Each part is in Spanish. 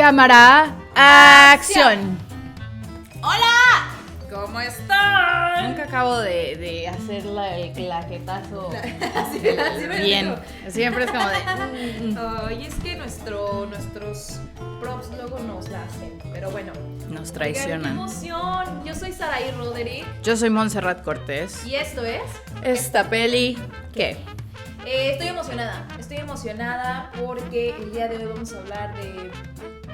Cámara, acción. ¡Hola! ¿Cómo están? Nunca acabo de hacer el claquetazo Así bien. Siempre es como de... Ay, es que nuestros props luego nos la hacen. Pero bueno. Nos Oigan, traicionan. ¡qué emoción! Yo soy Saraí Roderick. Yo soy Montserrat Cortés. Y esto es... Esta peli... ¿Qué? Estoy emocionada porque el día de hoy vamos a hablar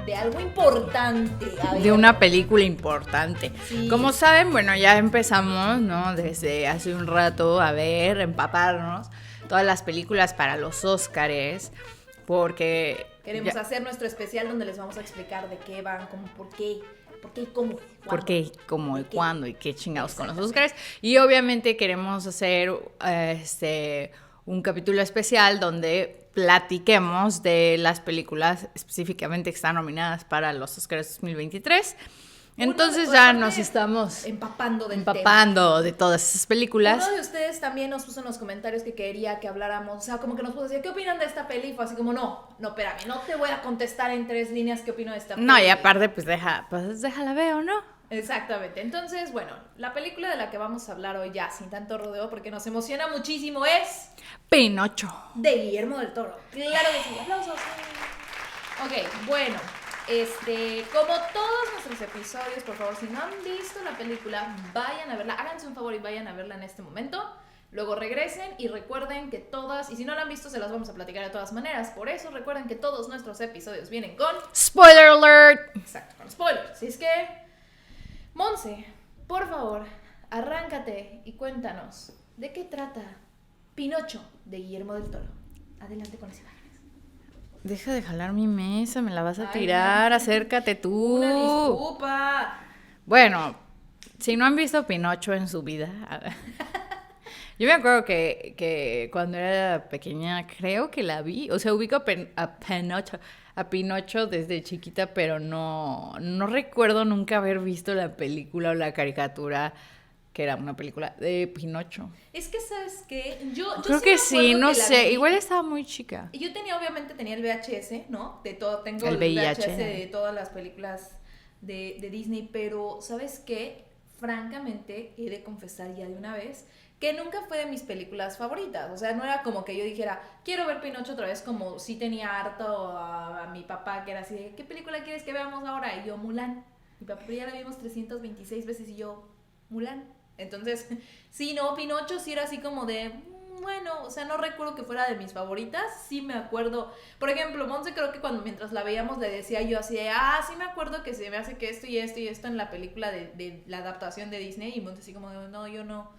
de algo importante. De una película importante. Sí. Como saben, bueno, ya empezamos, ¿no? Desde hace un rato a ver, empaparnos todas las películas para los Óscares, porque... Queremos hacer nuestro especial donde les vamos a explicar de qué van, cómo, por qué y cómo. ¿Por qué? ¿Cómo y cuándo? ¿Y qué chingados con los Óscares? Y obviamente queremos hacer un capítulo especial donde platiquemos de las películas específicamente que están nominadas para los Óscares 2023. Entonces ya nos estamos empapando de todas esas películas. Uno de ustedes también nos puso en los comentarios que quería que habláramos, o sea, como que nos puso a decir, ¿qué opinan de esta peli? Y fue así como, no, espérame, no te voy a contestar en 3 líneas qué opino de esta peli. No, y aparte, pues déjala ver, ¿no? Exactamente. Entonces, bueno, la película de la que vamos a hablar hoy ya, sin tanto rodeo, porque nos emociona muchísimo, es... Pinocho. De Guillermo del Toro. Claro que sí. ¡Aplausos! Ok, bueno... como todos nuestros episodios, por favor, si no han visto la película, vayan a verla, háganse un favor y vayan a verla en este momento. Luego regresen y recuerden que todas, y si no la han visto, se las vamos a platicar de todas maneras. Por eso recuerden que todos nuestros episodios vienen con... ¡Spoiler alert! Exacto, con spoilers. Así es que, Monse, por favor, arráncate y cuéntanos de qué trata Pinocho de Guillermo del Toro. Adelante con esa imagen. Deja de jalar mi mesa, me la vas a Ay, tirar, no. Acércate tú. Una disculpa. Bueno, si no han visto Pinocho en su vida, yo me acuerdo que cuando era pequeña creo que la vi, o sea, ubico a Pinocho desde chiquita, pero no recuerdo nunca haber visto la película o la caricatura que era una película de Pinocho. Es que, ¿sabes qué? Yo creo sí que me sí, acuerdo no que la sé, vi. igual estaba muy chica. Y yo obviamente tenía el VHS, ¿no? De todo, tengo El el VIH. VHS de todas las películas de Disney, pero ¿sabes qué? Francamente, he de confesar ya de una vez que nunca fue de mis películas favoritas. O sea, no era como que yo dijera, quiero ver Pinocho otra vez, como si tenía harto a mi papá, que era así de, ¿qué película quieres que veamos ahora? Y yo, Mulan. Mi papá, pero ya la vimos 326 veces y yo, Mulan. Entonces, sí, no, Pinocho sí era así como de, bueno, o sea, no recuerdo que fuera de mis favoritas, sí me acuerdo. Por ejemplo, Monse creo que mientras la veíamos le decía yo así de, sí me acuerdo que se me hace que esto y esto y esto en la película de la adaptación de Disney, y Monse así como de, no, yo no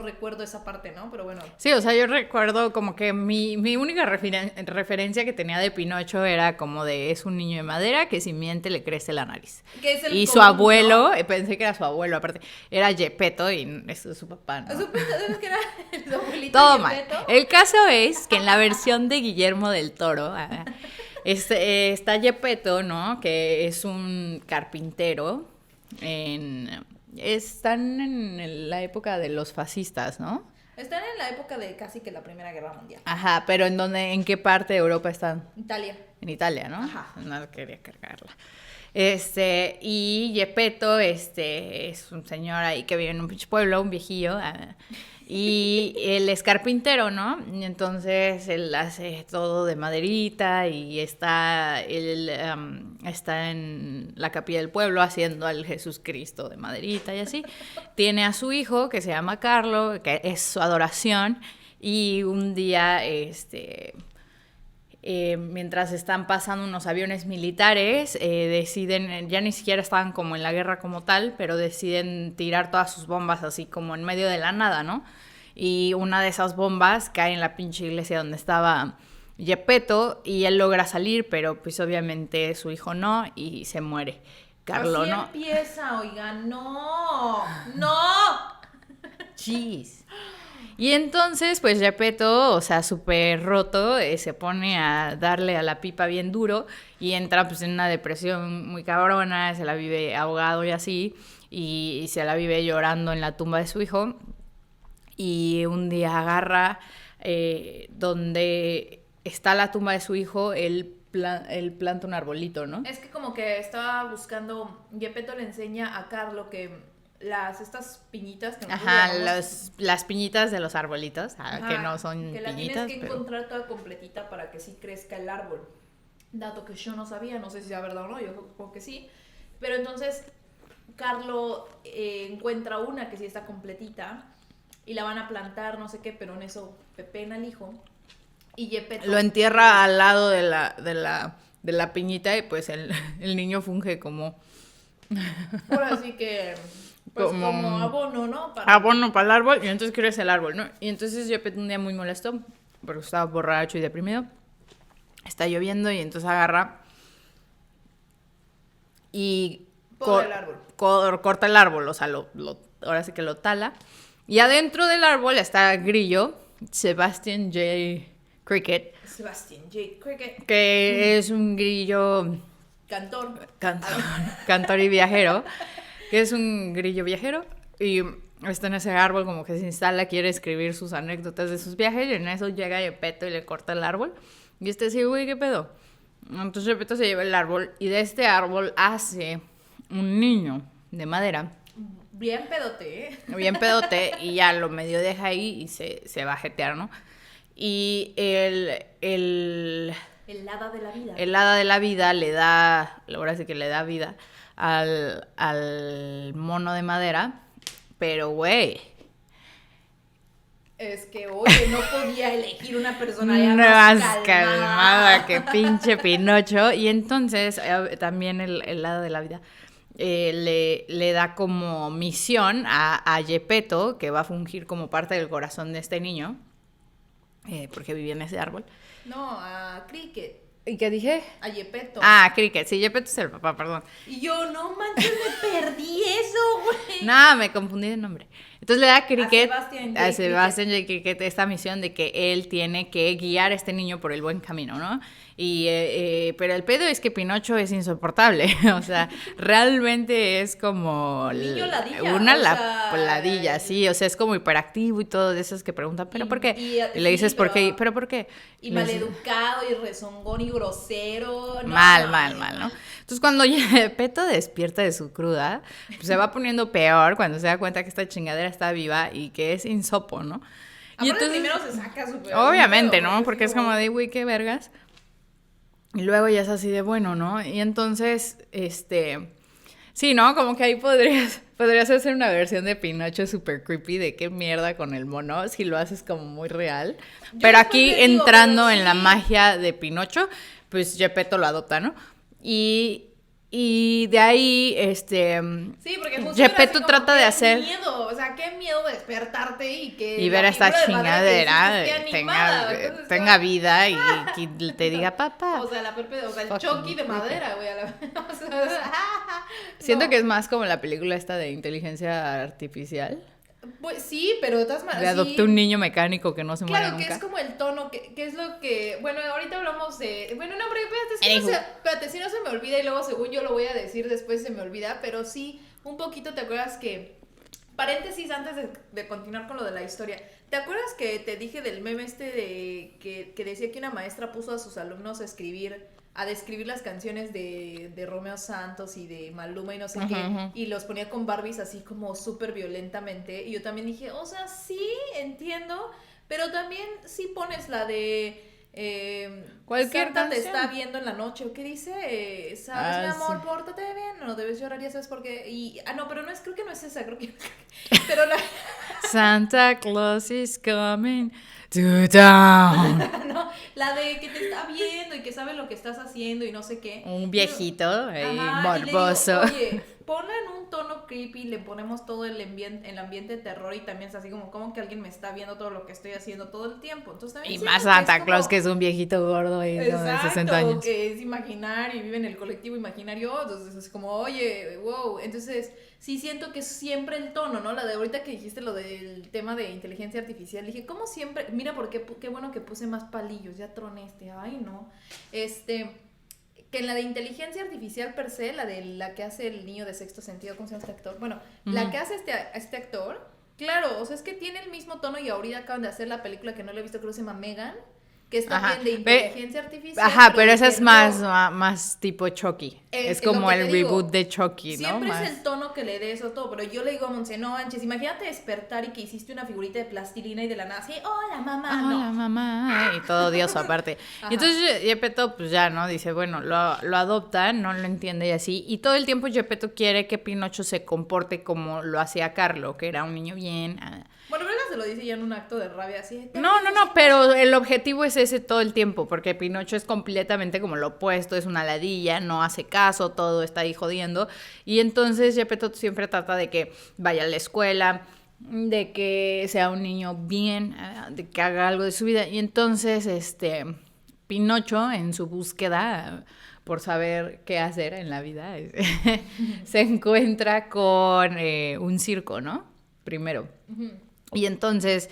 recuerdo esa parte, ¿no? Pero bueno. Sí, o sea, yo recuerdo como que mi única referencia que tenía de Pinocho era como de, es un niño de madera que si miente le crece la nariz. Que es el y común, su abuelo, ¿no? Pensé que era su abuelo, aparte, era Gepetto y eso es su papá, ¿no? ¿Sabes que era el abuelito Todo y mal. Gepetto? El caso es que en la versión de Guillermo del Toro está Gepetto, ¿no? Que es un carpintero están en la época de los fascistas, ¿no? Están en la época de casi que la Primera Guerra Mundial. Ajá, pero ¿en qué parte de Europa están? Italia. En Italia, ¿no? Ajá. No quería cargarla. Y Gepetto, es un señor ahí que vive en un pinche pueblo, un viejillo, y él es carpintero, ¿no? Y entonces él hace todo de maderita y él está en la capilla del pueblo haciendo al Jesucristo de maderita y así. Tiene a su hijo que se llama Carlo, que es su adoración, y un día, mientras están pasando unos aviones militares, deciden, ya ni siquiera estaban como en la guerra como tal, pero deciden tirar todas sus bombas así como en medio de la nada, ¿no? Y una de esas bombas cae en la pinche iglesia donde estaba Gepetto y él logra salir, pero pues obviamente su hijo no y se muere. Carlo, así ¿no? empieza, oigan, no. Jeez. Y entonces, pues Gepetto, o sea, súper roto, se pone a darle a la pipa bien duro y entra pues en una depresión muy cabrona, se la vive ahogado y así, y se la vive llorando en la tumba de su hijo. Y un día agarra donde está la tumba de su hijo, él él planta un arbolito, ¿no? Es que como que estaba buscando, Gepetto le enseña a Carlo que estas piñitas que nosotros Ajá, llamamos, las piñitas de los arbolitos, ajá, que no son que la piñitas, tienes que pero... encontrar toda completita para que sí crezca el árbol. Dato que yo no sabía, no sé si sea verdad o no, yo supongo que sí. Pero entonces Carlo encuentra una que sí está completita y la van a plantar, no sé qué, pero en eso pepena el hijo. Y Gepetto Lo entierra al lado de la piñita y pues el niño funge como... ahora sí que, pues como abono, ¿no? Abono para el árbol y entonces crece el árbol, ¿no? Y entonces Gepetto un día muy molesto porque estaba borracho y deprimido. Está lloviendo y entonces agarra y el árbol. corta el árbol, o sea, ahora sí que lo tala. Y adentro del árbol está Grillo, Sebastian J. Cricket, Sebastian J. Cricket, que es un grillo cantor. cantor y viajero, que es un grillo viajero y está en ese árbol como que se instala, quiere escribir sus anécdotas de sus viajes y en eso llega Gepetto y le corta el árbol y dice, güey, ¿qué pedo? Entonces Gepetto se lleva el árbol y de este árbol hace un niño de madera. Bien pedote, ¿eh? Bien pedote y ya lo medio deja ahí y se va a jetear, ¿no? Y el hada de la vida. El hada de la vida le da, ahora sí que le da vida al mono de madera, pero güey. Es que, oye, no podía elegir una personalidad más calmada que pinche Pinocho. Y entonces también el hada de la vida le da como misión a Gepetto, que va a fungir como parte del corazón de este niño, porque vivía en ese árbol. No, a Cricket. ¿Y qué dije? A Gepetto. Ah, Cricket. Sí, Gepetto es el papá, perdón. Y yo, no manches, me perdí eso, güey. Nada, me confundí de nombre. Entonces le da a Cricket, a Sebastian J. Cricket esta misión de que él tiene que guiar a este niño por el buen camino, ¿no? Y, pero el pedo es que Pinocho es insoportable. O sea, realmente es como niño ladilla, una ladilla, sí. O sea, es como hiperactivo y todo de esos que preguntan, ¿pero por qué? Y le dices, ¿por qué? ¿Pero por qué? Y maleducado y rezongón y grosero. No, mal, ¿no? Entonces, cuando Gepetto despierta de su cruda, pues se va poniendo peor cuando se da cuenta que esta chingadera está viva y que es insopo, ¿no? Y entonces primero se saca su peor. Obviamente, ¿no? Porque es como de, güey, qué vergas. Y luego ya es así de bueno, ¿no? Y entonces, sí, ¿no? Como que ahí podrías hacer una versión de Pinocho super creepy de qué mierda con el mono, si lo haces como muy real. Pero aquí entrando en la magia de Pinocho, pues Gepetto lo adopta, ¿no? Y de ahí, sí, porque Gepetto trata de hacer... miedo, o sea, qué miedo despertarte y ver a esta chingadera tenga vida y te diga papá. O sea, el Chucky de madera, güey. Siento que es más como la película esta de inteligencia artificial. Pues sí, pero de todas maneras. Le adopté un niño mecánico que no se muere nunca. Claro, que es como el tono, que es lo que. Bueno, ahorita hablamos de. Bueno, no, pero espérate, si no se me olvida y luego, según yo lo voy a decir, después se me olvida, pero sí, un poquito te acuerdas que. Paréntesis antes de continuar con lo de la historia. ¿Te acuerdas que te dije del meme de que decía que una maestra puso a sus alumnos a describir las canciones de Romeo Santos y de Maluma y no sé qué, y los ponía con Barbies así como súper violentamente? Y yo también dije, o sea, sí, entiendo, pero también sí pones la de cualquier Santa canción. te está viendo en la noche, ¿o qué dice? ¿Sabes, mi amor? Sí. Pórtate bien, no debes llorar, ya sabes por qué. No, pero creo que no es esa, pero la... Santa Claus is coming to town. No, la de que te está viendo y que sabe lo que estás haciendo y no sé qué. Un viejito morboso. Oye, ponla en un tono creepy, le ponemos todo el ambiente de terror y también es así como que alguien me está viendo todo lo que estoy haciendo todo el tiempo. Entonces, también y más Santa Claus, que es un viejito gordo y de 60 años. Que es imaginario y vive en el colectivo imaginario. Entonces es como, oye, wow. Entonces sí siento que es siempre el tono, ¿no? La de ahorita que dijiste lo del tema de inteligencia artificial, dije, como siempre, mira, qué bueno que puse más palillos, ya troné ay, no. Que en la de inteligencia artificial per se, la que hace el niño de Sexto Sentido, ¿cómo se llama este actor? Bueno, la que hace este actor, claro, o sea, es que tiene el mismo tono y ahorita acaban de hacer la película que no le he visto, creo que se llama Megan, que es Ajá. también de inteligencia artificial. Ajá, pero de esa es terror. más tipo Chucky. Es Lo como que el te digo, reboot de Chucky, ¿no? siempre es Más. el tono que le dé eso todo, pero yo le digo a Monse, no manches, imagínate despertar y que hiciste una figurita de plastilina y de la nada así, hola mamá, Hola, no. mamá. Y todo Dios aparte. Y Ajá. entonces Gepetto, pues ya, ¿no? Dice, bueno, lo adopta, no lo entiende y así. Y todo el tiempo Gepetto quiere que Pinocho se comporte como lo hacía Carlo, que era un niño bien. Bueno, Verga se lo dice ya en un acto de rabia así. No, pero el objetivo es ese todo el tiempo, porque Pinocho es completamente como lo opuesto, es una ladilla, no hace caso, todo está ahí jodiendo. Y entonces Gepetto siempre trata de que vaya a la escuela, de que sea un niño bien, de que haga algo de su vida. Y entonces, Pinocho, en su búsqueda por saber qué hacer en la vida, se encuentra con un circo, ¿no? Primero. Ujú. Y entonces,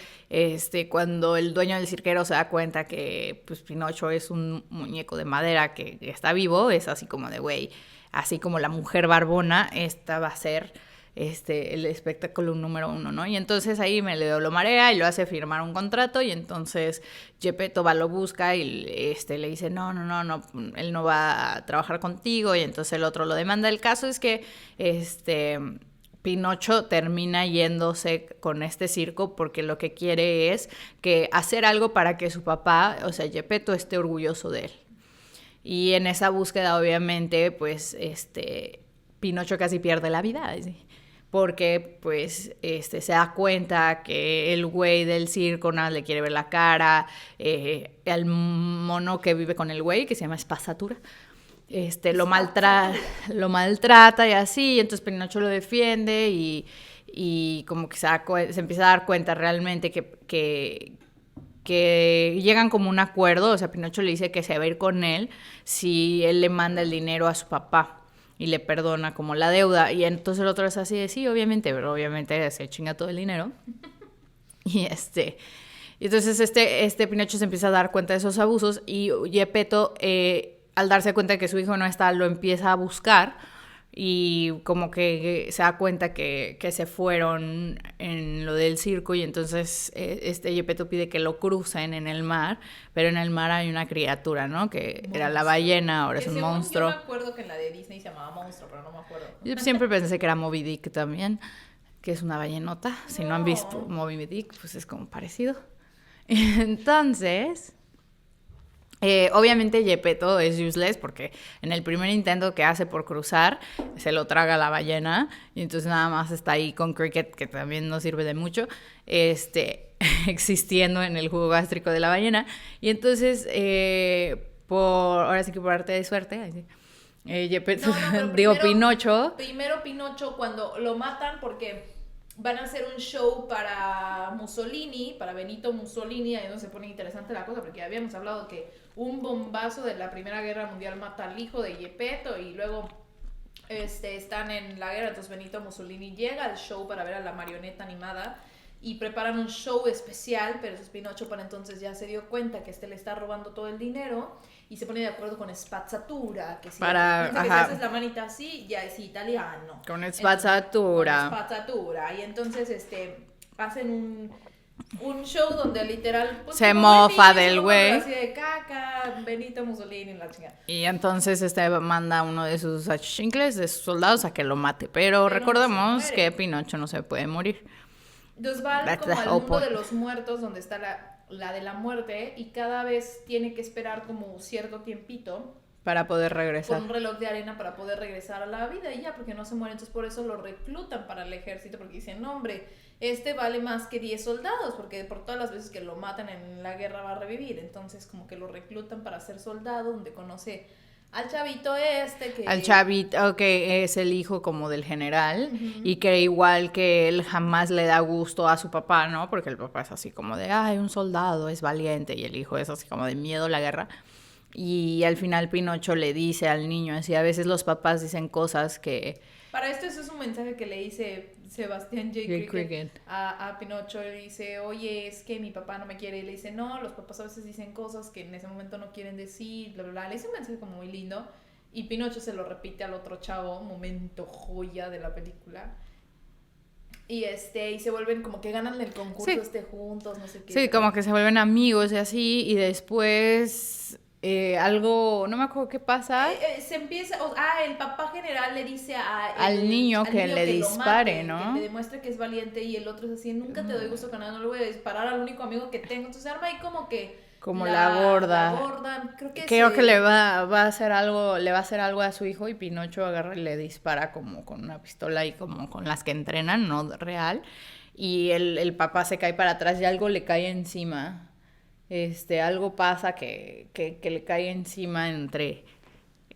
cuando el dueño del cirquero se da cuenta que pues Pinocho es un muñeco de madera que está vivo, es así como de, güey, así como la mujer barbona, esta va a ser el espectáculo número 1, ¿no? Y entonces ahí me lo marea y lo hace firmar un contrato y entonces Gepetto va, lo busca y le dice, no, él no va a trabajar contigo y entonces el otro lo demanda. El caso es que, Pinocho termina yéndose con este circo porque lo que quiere es que hacer algo para que su papá, o sea, Gepetto, esté orgulloso de él. Y en esa búsqueda, obviamente, pues, Pinocho casi pierde la vida, ¿sí? Porque, pues, se da cuenta que el güey del circo nada le quiere ver la cara, el mono que vive con el güey, que se llama Espasatura, lo maltrata y así, y entonces Pinocho lo defiende y como que se empieza a dar cuenta realmente que llegan como un acuerdo, o sea, Pinocho le dice que se va a ir con él si él le manda el dinero a su papá y le perdona como la deuda, y entonces el otro es así de sí, obviamente, pero obviamente se chinga todo el dinero. Y y entonces Pinocho se empieza a dar cuenta de esos abusos y Gepetto, al darse cuenta de que su hijo no está, lo empieza a buscar y como que se da cuenta que se fueron en lo del circo y entonces Gepetto pide que lo crucen en el mar, pero en el mar hay una criatura, ¿no? Que Monstruo. era la ballena, ahora Que es un según monstruo. yo me acuerdo que en la de Disney se llamaba Monstruo, pero no me acuerdo. Yo siempre pensé que era Moby Dick también, que es una ballenota. Si no han visto No. Moby Dick, pues es como parecido. Entonces, obviamente Gepetto es useless porque en el primer intento que hace por cruzar se lo traga la ballena y entonces nada más está ahí con Cricket, que también no sirve de mucho, existiendo en el jugo gástrico de la ballena. Y entonces, ahora sí que por arte de suerte, así, Gepetto, Pero digo, Pinocho. Primero Pinocho cuando lo matan porque van a hacer un show para Mussolini, para Benito Mussolini, ahí es donde se pone interesante la cosa, porque ya habíamos hablado que un bombazo de la Primera Guerra Mundial mata al hijo de Gepetto y luego están en la guerra, entonces Benito Mussolini llega al show para ver a la marioneta animada y preparan un show especial, pero Pinocho para entonces ya se dio cuenta que le está robando todo el dinero y se pone de acuerdo con Spazzatura, que si, haces la manita así, ya es italiano. Con Spazzatura. Con Spazzatura. Y entonces hacen un show donde literal pues, se mofa del güey. güey. Así de caca, Benito Mussolini, la chingada. Y entonces manda a uno de sus achichincles, de sus soldados, a que lo mate. Pero recordemos que Pinocho no se puede morir. Entonces va como al mundo de los muertos, donde está la de la muerte, y cada vez tiene que esperar como cierto tiempito para poder regresar. Con un reloj de arena para poder regresar a la vida y ya, porque no se muere. Entonces por eso lo reclutan para el ejército, porque dicen, no, hombre, vale más que 10 soldados, porque por todas las veces que lo matan en la guerra va a revivir. Entonces como que lo reclutan para ser soldado, donde conoce al chavito que... Al chavito que es el hijo como del general, y que igual que él jamás le da gusto a su papá, ¿no? Porque el papá es así como de, ay, un soldado es valiente, y el hijo es así como de miedo a la guerra. Y al final Pinocho le dice al niño, así a veces los papás dicen cosas que... Para esto eso es un mensaje que le dice Sebastián J. Cricket a Pinocho. Le dice, oye, es que mi papá no me quiere. Y le dice, no, los papás a veces dicen cosas que en ese momento no quieren decir, bla, bla, bla. Le dice un mensaje como muy lindo. Y Pinocho se lo repite al otro chavo, momento joya de la película. y se vuelven como que ganan el concurso juntos, no sé qué. Sí, como que se vuelven amigos y así, y después algo, no me acuerdo qué pasa. Se empieza, el papá general le dice al niño que le dispare, lo mate, ¿no? que le demuestre que es valiente, y el otro es así, nunca te doy gusto con nada, no le voy a disparar al único amigo que tengo. Entonces arma ahí como que Como la gorda. La gorda, Creo que le va a hacer algo a su hijo, y Pinocho agarra y le dispara como con una pistola y como con las que entrenan, no real. Y el papá se cae para atrás y algo le cae encima. Algo pasa que le cae encima entre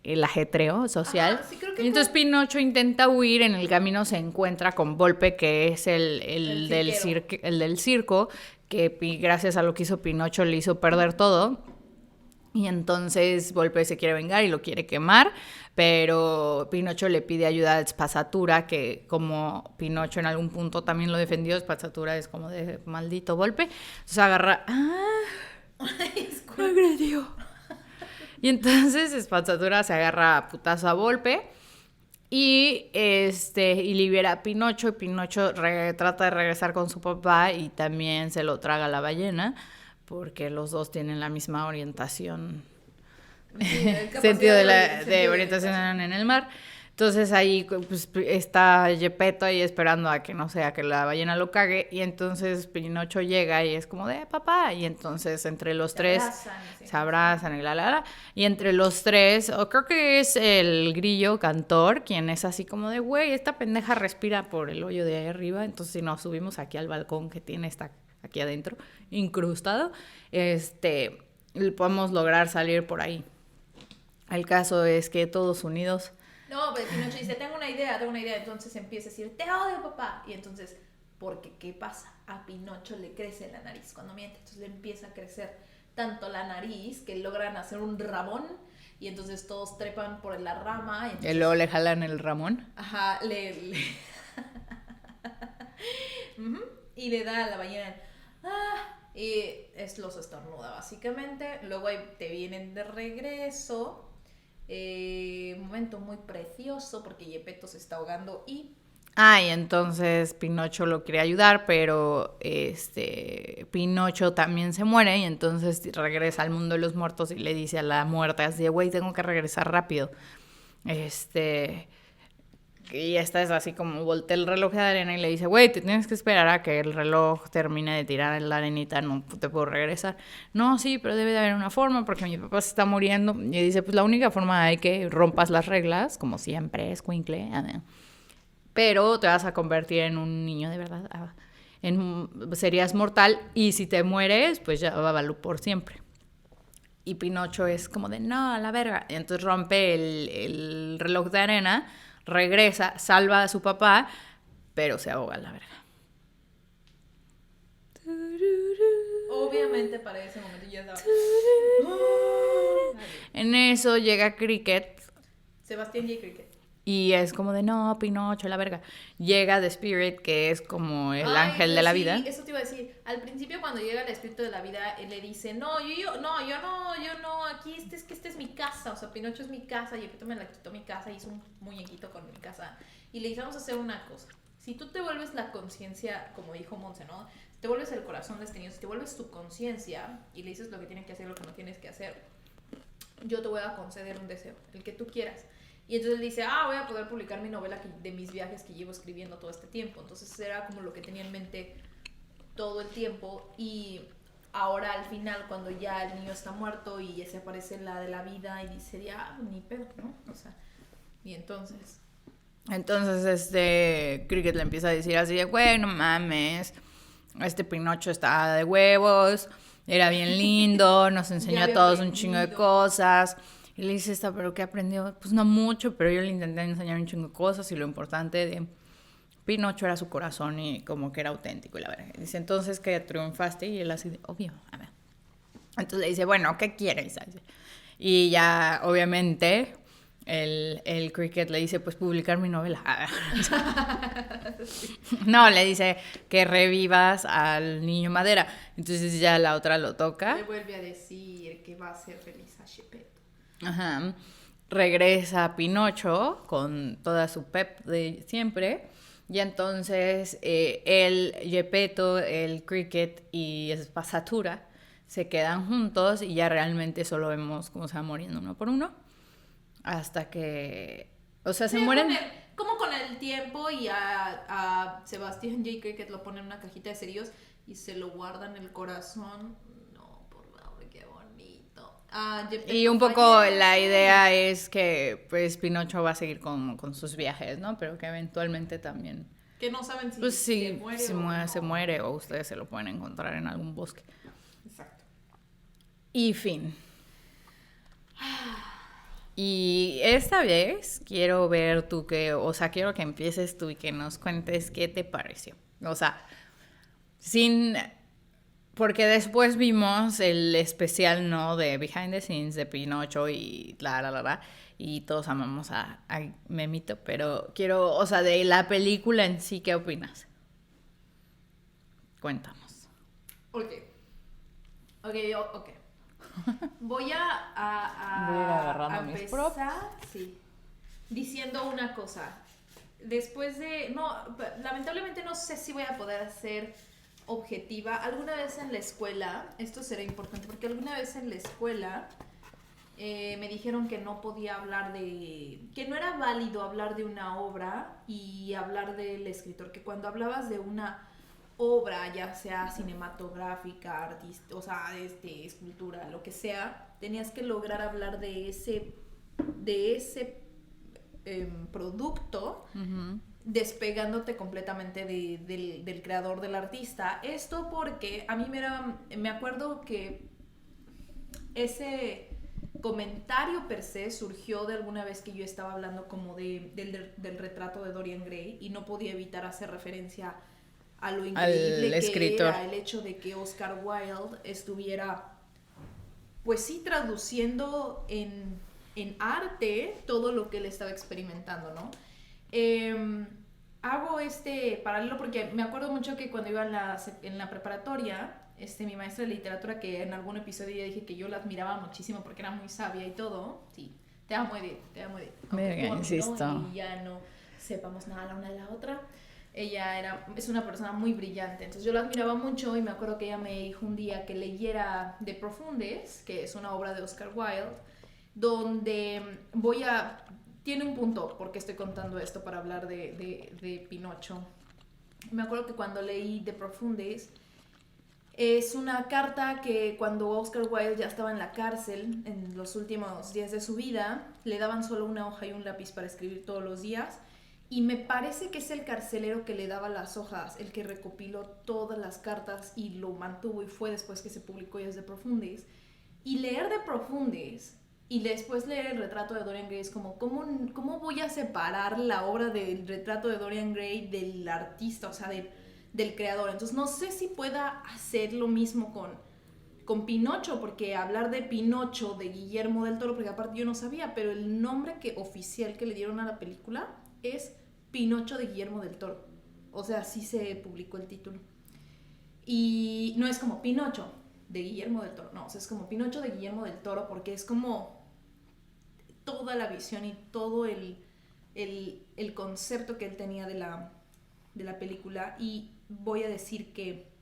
el ajetreo social. Ajá, sí, creo que y entonces Pinocho intenta huir, en el camino se encuentra con Volpe, que es el del circo, que gracias a lo que hizo Pinocho le hizo perder todo. Y entonces Volpe se quiere vengar y lo quiere quemar, pero Pinocho le pide ayuda a Espasatura, que como Pinocho en algún punto también lo defendió, Espasatura es como de maldito Volpe. Entonces agarra... agredió. Y entonces Espasatura se agarra a putazo a Volpe y libera a Pinocho, y Pinocho trata de regresar con su papá y también se lo traga la ballena, porque los dos tienen la misma orientación, sentido de orientación en el mar. Entonces ahí pues, está Gepetto ahí esperando a que no sea que la ballena lo cague, y entonces Pinocho llega y es como de papá, y entonces entre los tres se abrazan y y entre los tres, o creo que es el grillo cantor quien es así como de güey, esta pendeja respira por el hoyo de ahí arriba, entonces si nos subimos aquí al balcón que tiene aquí adentro incrustado, podemos lograr salir por ahí. El caso es que todos unidos... No, pero Pinocho dice, tengo una idea, entonces empieza a decir, te odio, papá. Y entonces, porque ¿qué pasa? A Pinocho le crece la nariz cuando miente, entonces le empieza a crecer tanto la nariz que logran hacer un ramón, y entonces todos trepan por la rama. Y, entonces, y luego le jalan el ramón. Ajá, y le da a la ballena, y los estornuda básicamente. Luego ahí te vienen de regreso. Un momento muy precioso porque Gepetto se está ahogando y entonces Pinocho lo quiere ayudar, pero Pinocho también se muere, y entonces regresa al mundo de los muertos y le dice a la muerta así de güey, tengo que regresar rápido. Y esta es así como voltea el reloj de arena y le dice, güey, te tienes que esperar a que el reloj termine de tirar en la arenita, no te puedo regresar. No, sí, pero debe de haber una forma porque mi papá se está muriendo. Y dice, pues la única forma es que rompas las reglas, como siempre, escuincle, pero te vas a convertir en un niño de verdad. Serías mortal, y si te mueres, pues ya va a valer por siempre. Y Pinocho es como de, no, a la verga. Y entonces rompe el reloj de arena, regresa, salva a su papá, pero se ahoga, la verga. Obviamente para ese momento ya estaba... En eso llega Cricket. Sebastián J. Cricket. Y es como de, no, Pinocho, la verga. Llega The Spirit, que es como el ángel de la vida. Sí, eso te iba a decir. Al principio, cuando llega el espíritu de la vida, él le dice, no, yo no, aquí este es mi casa. O sea, Pinocho es mi casa, y Gepetto me la quitó mi casa, y hizo un muñequito con mi casa. Y le dice, vamos a hacer una cosa. Si tú te vuelves la conciencia, como dijo Monse, ¿no? Si te vuelves el corazón de este niño, si te vuelves tu conciencia, y le dices lo que tiene que hacer, lo que no tienes que hacer, yo te voy a conceder un deseo, el que tú quieras. Y entonces él dice, voy a poder publicar mi novela de mis viajes que llevo escribiendo todo este tiempo. Entonces era como lo que tenía en mente todo el tiempo. Y ahora al final, cuando ya el niño está muerto y ya se aparece la de la vida, y dice, ya, ni pedo, ¿no? O sea, y entonces... Entonces Cricket le empieza a decir así de, güey, no mames, Pinocho está de huevos, era bien lindo, nos enseñó a todos un chingo de cosas. Y le dice pero ¿qué aprendió? Pues no mucho, pero yo le intenté enseñar un chingo de cosas, y lo importante de Pinocho era su corazón y como que era auténtico, y la verdad. Dice, entonces que triunfaste, y él así de, obvio, a ver. Entonces le dice, bueno, ¿qué quieres? Y ya, obviamente, el Cricket le dice, pues publicar mi novela. No, le dice que revivas al niño madera. Entonces ya la otra lo toca. Le vuelve a decir que va a ser feliz a Gepetto. Ajá. Regresa Pinocho con toda su pep de siempre, Y entonces el Gepetto, el Cricket y Spasatura se quedan juntos y ya realmente solo vemos cómo se van muriendo uno por uno. Hasta que... O sea, se mueren... Como con el tiempo y a Sebastian J. Cricket lo ponen en una cajita de cerillos y se lo guardan en el corazón. No, por favor, qué bonito. Y un poco la idea es que pues Pinocho va a seguir con sus viajes, ¿no? Pero que eventualmente también... Que no saben si pues sí, se muere se muere o ustedes se lo pueden encontrar en algún bosque. Exacto. Y fin. Y esta vez quiero ver tú quiero que empieces tú y que nos cuentes qué te pareció. O sea, porque después vimos el especial, ¿no? De Behind the Scenes de Pinocho y y todos amamos a Memito, pero quiero, o sea, de la película en sí, ¿qué opinas? Cuéntanos. Ok. Voy Voy a ir agarrando a mis empezar, sí, diciendo una cosa. Después de... No, lamentablemente no sé si voy a poder ser objetiva. Alguna vez en la escuela, esto será importante, porque alguna vez en la escuela me dijeron que no podía hablar que no era válido hablar de una obra y hablar del escritor, que cuando hablabas de una obra, ya sea cinematográfica, artista, o sea, escultura, lo que sea, tenías que lograr hablar de ese producto, despegándote completamente del creador, del artista. Esto porque a mí me acuerdo que ese comentario per se surgió de alguna vez que yo estaba hablando como del retrato de Dorian Gray y no podía evitar hacer referencia a lo increíble que era el hecho de que Oscar Wilde estuviera, pues sí, traduciendo en arte todo lo que él estaba experimentando, ¿no? Hago este paralelo porque me acuerdo mucho que cuando iba en la preparatoria, mi maestra de literatura, que en algún episodio ya dije que yo la admiraba muchísimo porque era muy sabia y todo, sí, te amo Edith, Verga, insisto. ¿no? Y ya no sepamos nada la una de la otra. Ella es una persona muy brillante, entonces yo la admiraba mucho y me acuerdo que ella me dijo un día que leyera De Profundes, que es una obra de Oscar Wilde, donde tiene un punto porque estoy contando esto para hablar de Pinocho. Me acuerdo que cuando leí De Profundes, es una carta que cuando Oscar Wilde ya estaba en la cárcel, en los últimos días de su vida, le daban solo una hoja y un lápiz para escribir todos los días. Y me parece que es el carcelero que le daba las hojas, el que recopiló todas las cartas y lo mantuvo, y fue después que se publicó ya De Profundes. Y leer De Profundes y después leer el retrato de Dorian Gray es como, ¿cómo voy a separar la obra del retrato de Dorian Gray del artista, o sea, del creador? Entonces no sé si pueda hacer lo mismo con Pinocho, porque hablar de Pinocho, de Guillermo del Toro, porque aparte yo no sabía, pero el nombre oficial que le dieron a la película es Pinocho de Guillermo del Toro. O sea, así se publicó el título. Y no es como Pinocho de Guillermo del Toro, no, o sea, es como Pinocho de Guillermo del Toro, porque es como toda la visión y todo el concepto que él tenía de la película. Y voy a decir que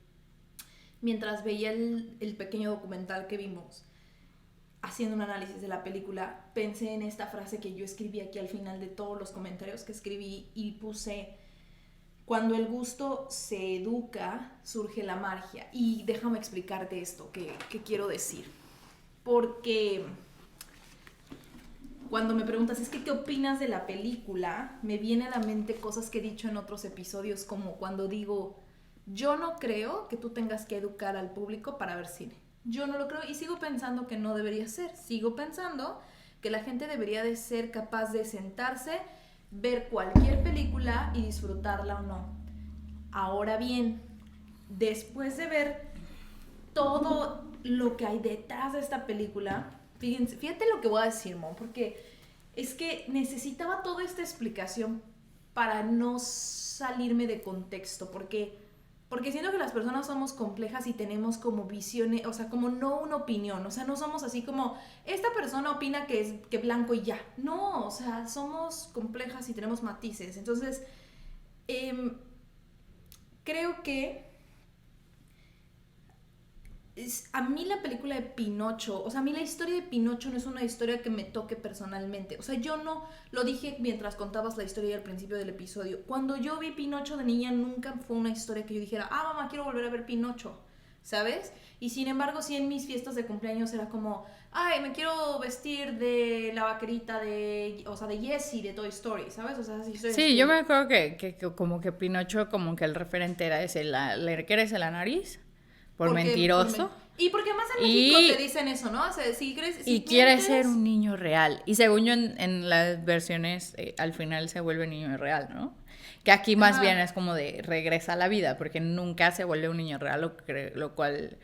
mientras veía el pequeño documental que vimos, haciendo un análisis de la película, pensé en esta frase que yo escribí aquí al final de todos los comentarios que escribí y puse: cuando el gusto se educa, surge la magia. Y déjame explicarte esto que quiero decir. Porque cuando me preguntas, es que ¿qué opinas de la película?, me viene a la mente cosas que he dicho en otros episodios, como cuando digo, yo no creo que tú tengas que educar al público para ver cine. Yo no lo creo y sigo pensando que no debería ser. Sigo pensando que la gente debería de ser capaz de sentarse, ver cualquier película y disfrutarla o no. Ahora bien, después de ver todo lo que hay detrás de esta película, fíjate lo que voy a decir, Mon, porque es que necesitaba toda esta explicación para no salirme de contexto, porque siento que las personas somos complejas y tenemos como visiones, o sea, como no una opinión, o sea, no somos así como, esta persona opina que blanco y ya. No, o sea, somos complejas y tenemos matices. Entonces, Em, creo que a mí la película de Pinocho, o sea, a mí la historia de Pinocho no es una historia que me toque personalmente. O sea, yo no, lo dije mientras contabas la historia al principio del episodio. Cuando yo vi Pinocho de niña, nunca fue una historia que yo dijera, ah, mamá, quiero volver a ver Pinocho, ¿sabes? Y sin embargo, sí en mis fiestas de cumpleaños era como, ay, me quiero vestir de la vaquerita de, o sea, de Jessie de Toy Story, ¿sabes? O sea, esas historias Sí, que yo me acuerdo que como que Pinocho, como que el referente era ese, le crece la nariz por mentiroso. Y porque más en Y, México te dicen eso, ¿no? O sea, si crees, si y quiere mientes, ser un niño real. Y según yo en las versiones, al final se vuelve niño real, ¿no? Que aquí más ajá. bien es como de regresa a la vida, porque nunca se vuelve un niño real, lo cual,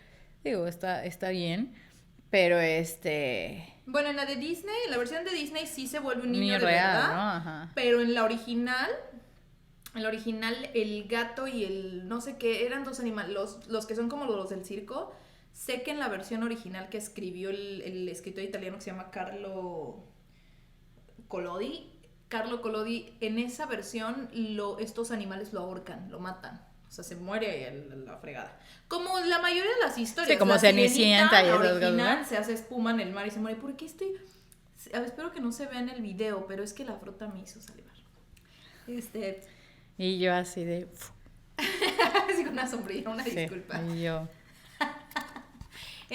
digo, está bien. Pero Bueno, en la de Disney, en la versión de Disney sí se vuelve un un niño niño de real, verdad, ¿no? Ajá. pero en la original el gato y el no sé qué, eran dos animales, los que son como los del circo. Sé que en la versión original que escribió el escritor italiano que se llama Collodi, Carlo Collodi, en esa versión estos animales lo ahorcan, lo matan. O sea, se muere la fregada. Como la mayoría de las historias. Sí, como La Cenicienta y la esas original, cosas. se hace espuma en el mar y se muere. ¿Por qué estoy...? A ver, espero que no se vea en el video, pero es que la fruta me hizo salivar. Este... Y yo así de... Así con una sombrilla, una Sí, disculpa. y yo...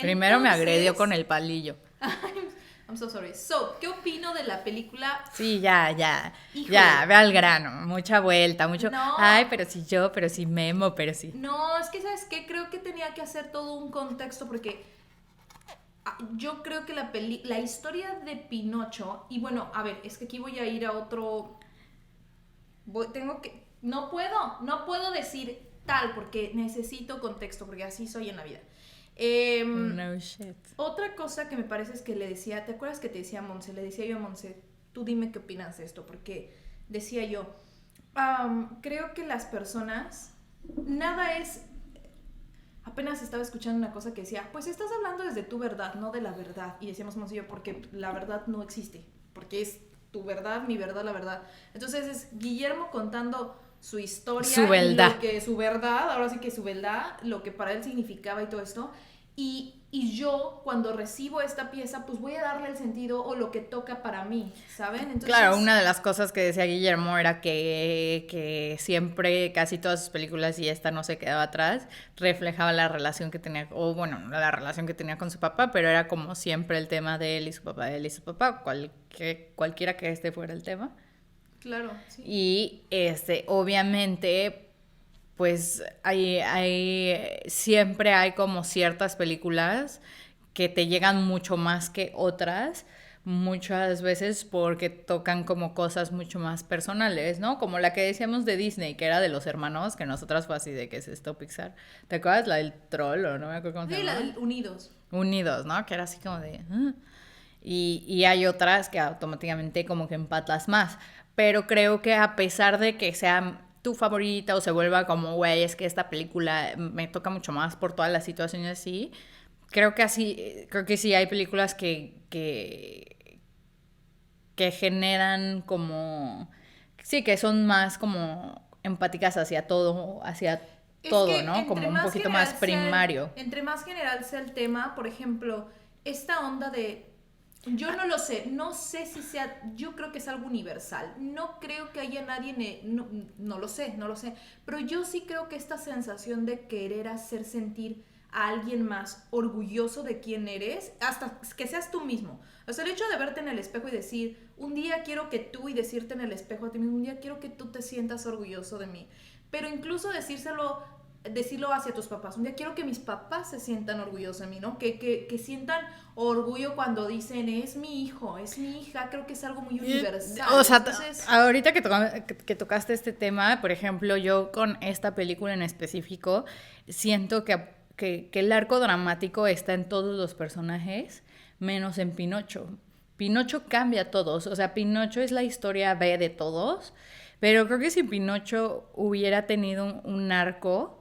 Primero me agredió con el palillo. I'm so sorry. So, ¿qué opino de la película? Sí, ya, Híjole. ya, ve al grano, mucha vuelta, mucho, No. ay, pero si yo, pero si Memo, pero si... No, es que, ¿sabes qué? Creo que tenía que hacer todo un contexto porque yo creo que la historia de Pinocho, y bueno, a ver, es que aquí voy a ir a otro... no puedo decir tal porque necesito contexto, porque así soy en la vida. No shit. Otra cosa que me parece es que le decía, ¿te acuerdas que te decía a Monse? Le decía yo a Monse, tú dime qué opinas de esto, porque decía yo, creo que las personas, nada es, apenas estaba escuchando una cosa que decía, pues estás hablando desde tu verdad, no de la verdad, y decíamos Monse y yo, porque la verdad no existe, porque es tu verdad, mi verdad, la verdad. Entonces es Guillermo contando su historia, Su verdad. lo que su verdad, ahora sí que su verdad, lo que para él significaba y todo esto. Y yo cuando recibo esta pieza, pues voy a darle el sentido o lo que toca para mí, ¿saben? Entonces, Claro, una de las cosas que decía Guillermo era que siempre, casi todas sus películas, y esta no se quedaba atrás, reflejaba la relación que tenía, o bueno, la relación que tenía con su papá, pero era como siempre el tema de él y su papá, él y su papá, cualquiera que este fuera el tema. claro, sí. Y obviamente, pues siempre hay como ciertas películas que te llegan mucho más que otras, muchas veces porque tocan como cosas mucho más personales, ¿no? Como la que decíamos de Disney, que era de los hermanos, que nosotras fue así de que es esto Pixar. ¿Te acuerdas? La del troll, o no me acuerdo cómo se Sí, la llama. del Unidos. Unidos, ¿no? Que era así como de... Y hay otras que automáticamente como que empatas más. Pero creo que a pesar de que sea tu favorita o se vuelva como, güey, es que esta película me toca mucho más por todas las situaciones así, creo que sí hay películas que generan como, sí, que son más como empáticas hacia Es todo, que ¿no? Como un poquito más primario. entre más general sea el tema, por ejemplo, esta onda de, yo no lo sé, no sé si sea, yo creo que es algo universal, no creo que haya nadie, no lo sé, pero yo sí creo que esta sensación de querer hacer sentir a alguien más orgulloso de quién eres, hasta que seas tú mismo. O sea, el hecho de verte en el espejo y decir, un día quiero que tú, y decirte en el espejo a ti mismo, un día quiero que tú te sientas orgulloso de mí. Pero incluso decirlo hacia tus papás. Un día quiero que mis papás se sientan orgullosos de mí, ¿no? Que sientan orgullo cuando dicen, es mi hijo, es mi hija. Creo que es algo muy universal. O sea, entonces, ahorita que tocaste este tema, por ejemplo, yo con esta película en específico, siento que el arco dramático está en todos los personajes, menos en Pinocho. Pinocho cambia a todos, o sea, Pinocho es la historia B de todos, pero creo que si Pinocho hubiera tenido un arco,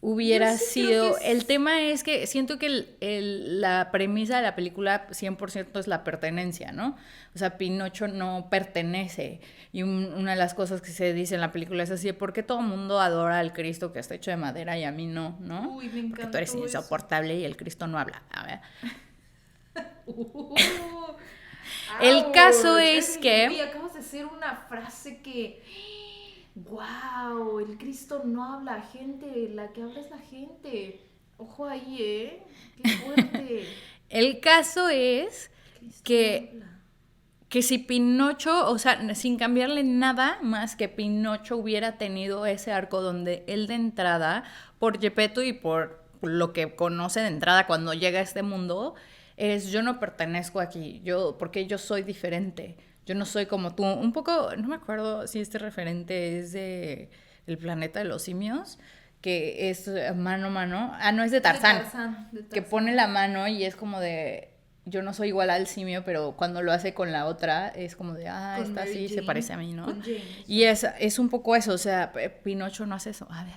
hubiera sí creo sido... que El tema es que siento que la premisa de la película 100% es la pertenencia, ¿no? O sea, Pinocho no pertenece. Y una de las cosas que se dice en la película es así, ¿por qué todo el mundo adora al Cristo que está hecho de madera y a mí no, ¿no? Uy, me Porque tú eres encantó eso. insoportable y el Cristo no habla. A ver. Uh, El caso ouch. es Uy, que... acabas de decir una frase que... ¡Wow! El Cristo no habla, gente. La que habla es la gente. Ojo ahí, ¿eh? ¡Qué fuerte! El caso es Cristo no que habla. que si Pinocho, o sea, sin cambiarle nada más que Pinocho hubiera tenido ese arco donde él de entrada, por Gepetto y por lo que conoce de entrada cuando llega a este mundo, es yo no pertenezco aquí, porque yo soy diferente, yo no soy como tú. Un poco, no me acuerdo si este referente es de El planeta de los simios, que es mano a mano. Ah, no, es de Tarzán. De Que Tarzán. pone la mano y es como de yo no soy igual al simio, pero cuando lo hace con la otra es como de, Con esta Mary sí se Jane, parece a mí, ¿no? con Jane. Y es un poco eso, o sea, Pinocho no hace eso. A ver.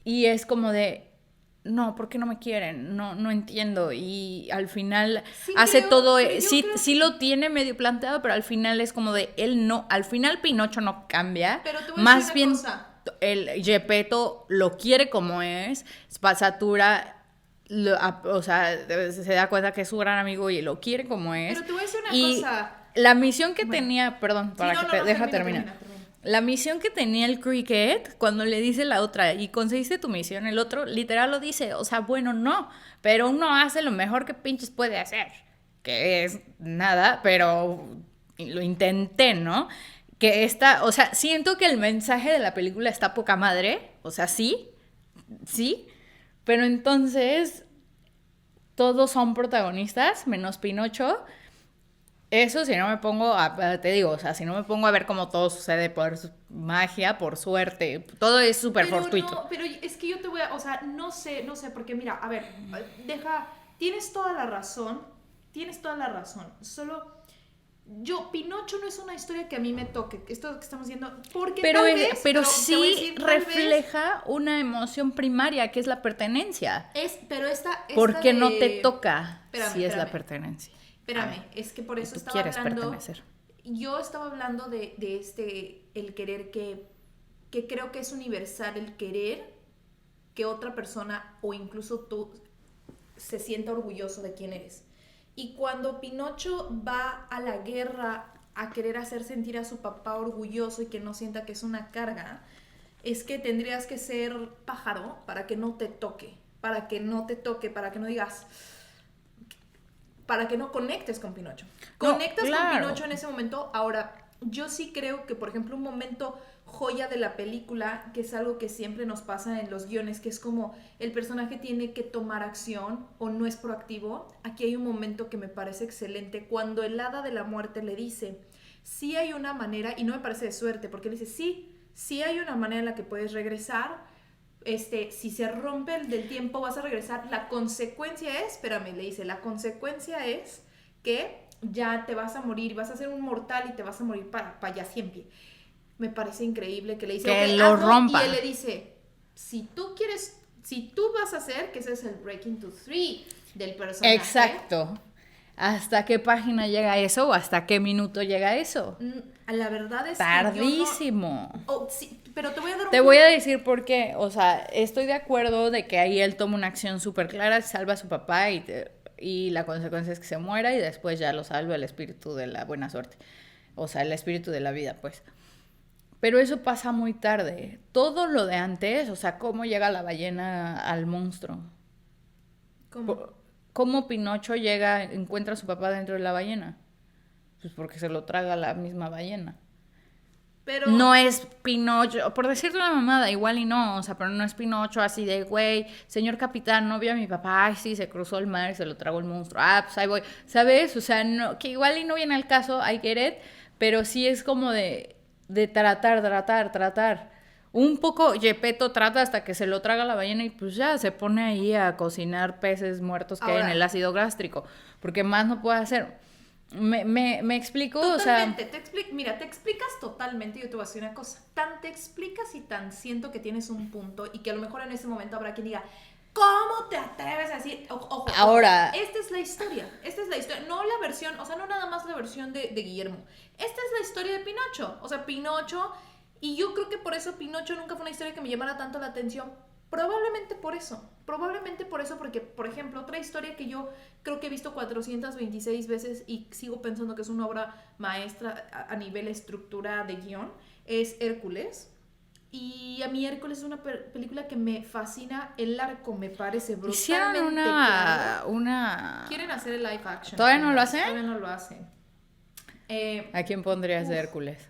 Y es como de, no, ¿por qué no me quieren? No, no entiendo. Y al final Sí hace creo, todo, pero yo sí, creo... sí lo tiene medio planteado, pero al final es como de, él no, al final Pinocho no cambia. Pero te voy a Más decir una bien, cosa. el Gepetto lo quiere como es, Spazzatura o sea, se da cuenta que es su gran amigo y lo quiere como es. Pero te voy a decir una Y cosa. la misión que Bueno. tenía, perdón, Sí, para no, que no, te no, deja termina. terminar. La misión que tenía el Cricket, cuando le dice la otra, y conseguiste tu misión, el otro literal lo dice, o sea, bueno, no, pero uno hace lo mejor que pinches puede hacer, que es nada, pero lo intenté, ¿no? Que esta, o sea, siento que el mensaje de la película está poca madre, o sea, sí, sí, pero entonces todos son protagonistas, menos Pinocho. Eso si no me pongo te digo, o sea, si no me pongo a ver cómo todo sucede por magia, por suerte, todo es súper Pero fortuito. no, pero es que yo te voy a, o sea, no sé, porque mira, a ver, tienes toda la razón, solo Pinocho no es una historia que a mí me toque, esto que estamos diciendo, porque Pero, tal vez, pero te voy a sí decir, tal vez refleja una emoción primaria, que es la pertenencia. pero esta Porque no te de... toca Espérame, si es la espérame. pertenencia. Espérame, es que por eso Tú estaba quieres hablando. pertenecer. Yo estaba hablando de el querer que creo que es universal, el querer que otra persona o incluso tú se sienta orgulloso de quién eres. Y cuando Pinocho va a la guerra a querer hacer sentir a su papá orgulloso y que no sienta que es una carga, es que tendrías que ser pájaro para que no te toque, para que no digas, para que no conectes con Pinocho. Conectas claro. con Pinocho en ese momento. Ahora, yo sí creo que, por ejemplo, un momento joya de la película, que es algo que siempre nos pasa en los guiones, que es como el personaje tiene que tomar acción o no es proactivo. Aquí hay un momento que me parece excelente, cuando el hada de la muerte le dice, sí hay una manera, y no me parece de suerte, porque le dice, sí hay una manera en la que puedes regresar, si se rompe el del tiempo vas a regresar, la consecuencia es, espérame, le dice, la consecuencia es que ya te vas a morir, vas a ser un mortal y te vas a morir para allá siempre. Me parece increíble que le dice, que okay, lo rompa. Y él le dice, si tú vas a hacer, que ese es el Breaking to 3 del personaje. Exacto. ¿Hasta qué página llega eso o hasta qué minuto llega eso? La verdad es tardísimo. que yo no... sí, pero te voy a dar Te voy a decir por qué. O sea, estoy de acuerdo de que ahí él toma una acción súper clara, salva a su papá y la consecuencia es que se muera y después ya lo salva el espíritu de la buena suerte. O sea, el espíritu de la vida, pues. Pero eso pasa muy tarde. Todo lo de antes, o sea, cómo llega la ballena al monstruo. ¿Cómo Pinocho encuentra a su papá dentro de la ballena? Pues porque se lo traga la misma ballena. Pero... No es Pinocho, por decirte una mamada, igual y no, o sea, pero no es Pinocho así de, güey, señor capitán, no vio a mi papá, ay, sí, se cruzó el mar y se lo tragó el monstruo, pues ahí voy, ¿sabes? O sea, no, que igual y no viene al caso, I get it, pero sí es como de tratar. Un poco Gepetto trata hasta que se lo traga la ballena y pues ya se pone ahí a cocinar peces muertos que hay en el ácido gástrico, porque más no puede hacer. Me explico, Totalmente, o sea... mira, te explicas totalmente, yo te voy a decir una cosa, tan te explicas y tan siento que tienes un punto y que a lo mejor en ese momento habrá quien diga, ¿cómo te atreves a decir? Ojo, Ahora... esta es la historia, no la versión, o sea, no nada más la versión de Guillermo, esta es la historia de Pinocho, o sea, Pinocho, y yo creo que por eso Pinocho nunca fue una historia que me llamara tanto la atención, probablemente por eso, porque, por ejemplo, otra historia que yo creo que he visto 426 veces y sigo pensando que es una obra maestra a nivel estructura de guión, es Hércules. Y a mí Hércules es una película que me fascina, el arco me parece Hicieron brutalmente claro. una... Quieren hacer el live action. ¿Todavía no lo hacen? Todavía no lo hacen. ¿A quién pondrías de Hércules?